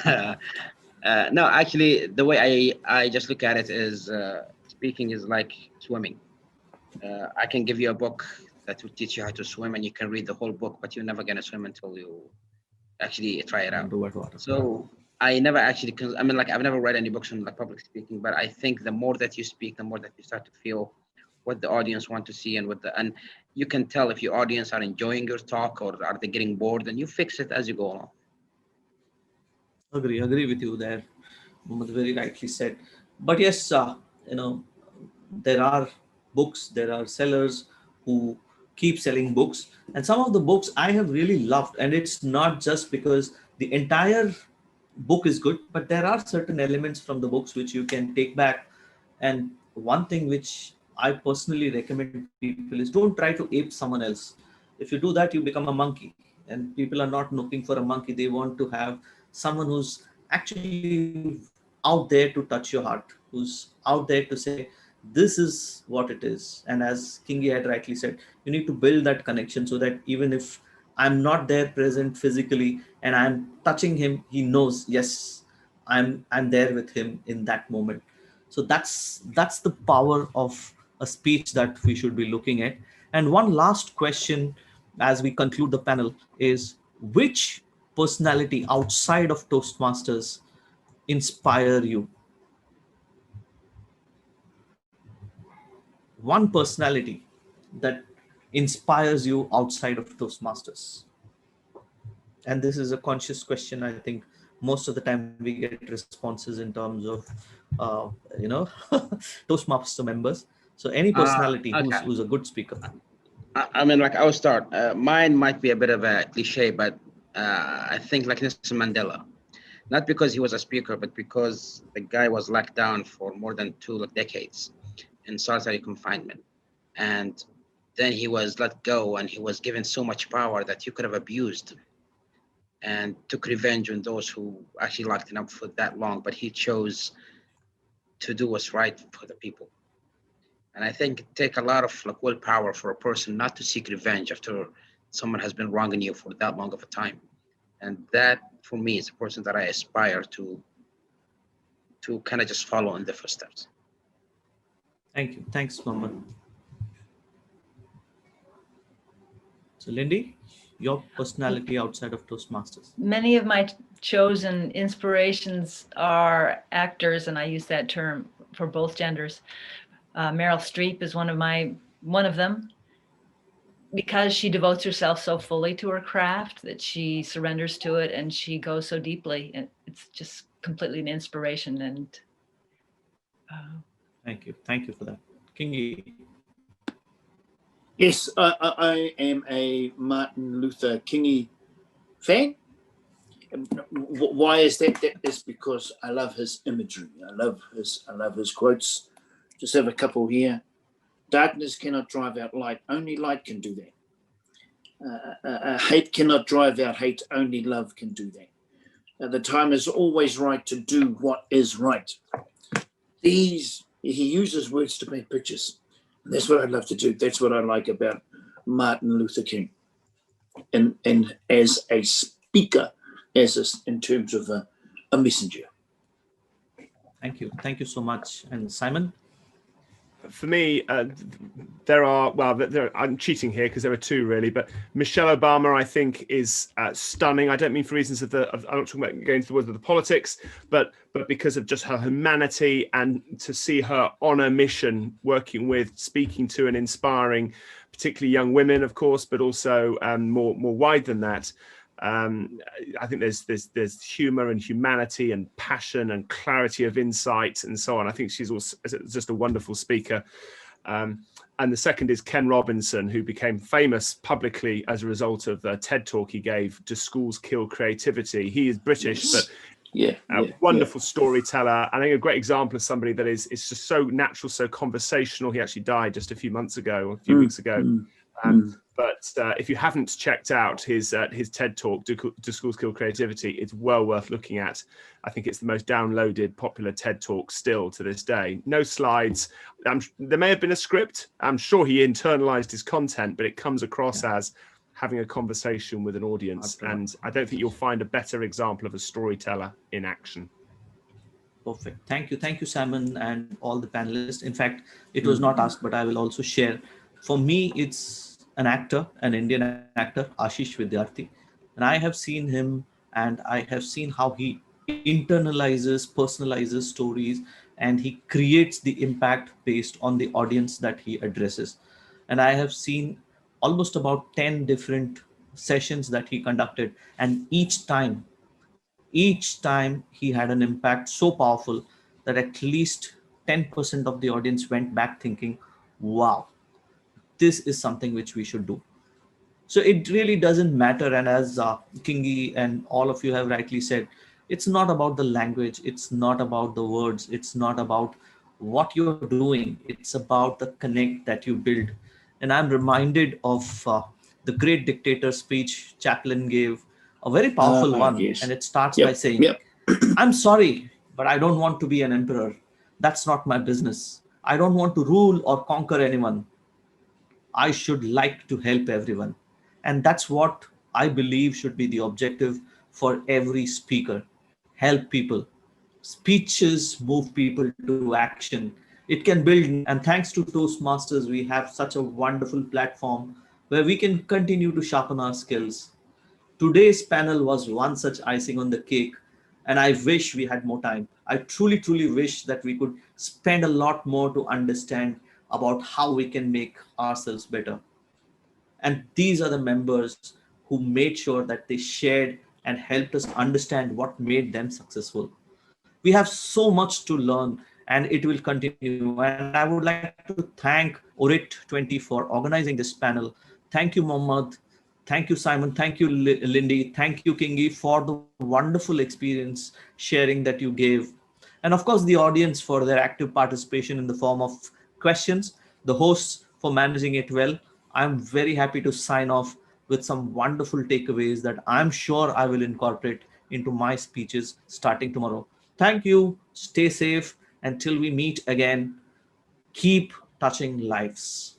no, actually, the way I just look at it is speaking is like swimming. I can give you a book that will teach you how to swim, and you can read the whole book, but you're never going to swim until you actually try it out. Do what? So I never actually, I mean, like I've never read any books on like public speaking, but I think the more that you speak, the more that you start to feel what the audience want to see and you can tell if your audience are enjoying your talk or are they getting bored, and you fix it as you go along. Agree with you there. Mohammed very rightly said. But yes, there are books, there are sellers who keep selling books, and some of the books I have really loved, and it's not just because the entire book is good, but there are certain elements from the books which you can take back. And one thing which I personally recommend people is don't try to ape someone else. If you do that, you become a monkey, and people are not looking for a monkey. They want to have someone who's actually out there to touch your heart, who's out there to say, this is what it is. And as Kingi had rightly said, you need to build that connection so that even if I'm not there present physically and I'm touching him, he knows, yes, I'm there with him in that moment. So that's the power of a speech that we should be looking at. And one last question as we conclude the panel is, which personality outside of Toastmasters inspire you? One personality that inspires you outside of Toastmasters. And this is a conscious question. I think most of the time we get responses in terms of, Toastmaster members. So any personality who's a good speaker. I mean, like I'll start. Mine might be a bit of a cliche, but I think like Nelson Mandela, not because he was a speaker, but because the guy was locked down for more than 2 decades in solitary confinement. And then he was let go and he was given so much power that you could have abused and took revenge on those who actually locked him up for that long. But he chose to do what's right for the people. And I think it takes a lot of like willpower for a person not to seek revenge after someone has been wronging you for that long of a time. And that, for me, is a person that I aspire to kind of just follow in the footsteps. Thank you. Thanks, Mohammed. So, Lindy, your personality outside of Toastmasters? Many of my chosen inspirations are actors, and I use that term for both genders. Meryl Streep is one of them, because she devotes herself so fully to her craft that she surrenders to it and she goes so deeply, and it's just completely an inspiration. And thank you for that. Kingi. Yes, I am a Martin Luther Kingi fan. Why is that? That is because I love his imagery. I love his quotes. Just have a couple here. Darkness cannot drive out light. Only light can do that. Hate cannot drive out hate. Only love can do that. The time is always right to do what is right. He uses words to paint pictures. And that's what I love to do. That's what I like about Martin Luther King. And as a speaker, in terms of a messenger. Thank you. Thank you so much. And Simon? For me, I'm cheating here because there are two really, but Michelle Obama, I think, is stunning. I don't mean for reasons I'm not talking about going into the words of the politics, but because of just her humanity, and to see her on a mission, working with, speaking to and inspiring, particularly young women, of course, but also more wide than that. I think there's humor and humanity and passion and clarity of insight and so on. I think she's also just a wonderful speaker. And the second is Ken Robinson, who became famous publicly as a result of the TED talk he gave, "Do Schools Kill Creativity?" He is British, but wonderful storyteller. I think a great example of somebody that is just so natural, so conversational. He actually died just a few weeks ago. But if you haven't checked out his TED talk, Do Schools Kill Creativity? It's well worth looking at. I think it's the most downloaded popular TED talk still to this day. No slides. There may have been a script. I'm sure he internalized his content, but it comes across as having a conversation with an audience. And I don't think you'll find a better example of a storyteller in action. Perfect. Thank you, Simon, and all the panelists. In fact, it was not asked, but I will also share. For me, it's an actor, an Indian actor, Ashish Vidyarthi. And I have seen him, and I have seen how he internalizes, personalizes stories, and he creates the impact based on the audience that he addresses. And I have seen almost about 10 different sessions that he conducted, and each time he had an impact so powerful that at least 10% of the audience went back thinking, wow, this is something which we should do. So it really doesn't matter. And as Kingi and all of you have rightly said, it's not about the language, it's not about the words, it's not about what you're doing, it's about the connect that you build. And I'm reminded of the great dictator speech Chaplin gave, a very powerful one. Yes. And it starts by saying, I'm sorry, but I don't want to be an emperor. That's not my business. I don't want to rule or conquer anyone. I should like to help everyone. And that's what I believe should be the objective for every speaker. Help people. Speeches move people to action. It can build. And thanks to Toastmasters, we have such a wonderful platform where we can continue to sharpen our skills. Today's panel was one such icing on the cake, and I wish we had more time. I truly, truly wish that we could spend a lot more to understand about how we can make ourselves better. And these are the members who made sure that they shared and helped us understand what made them successful. We have so much to learn, and it will continue. And I would like to thank Orate 20 for organizing this panel. Thank you, Mohammed. Thank you, Simon. Thank you, Lindy. Thank you, Kingi, for the wonderful experience sharing that you gave. And of course, the audience for their active participation in the form of questions, the hosts for managing it well. I'm very happy to sign off with some wonderful takeaways that I'm sure I will incorporate into my speeches starting tomorrow. Thank you. Stay safe. Until we meet again, keep touching lives.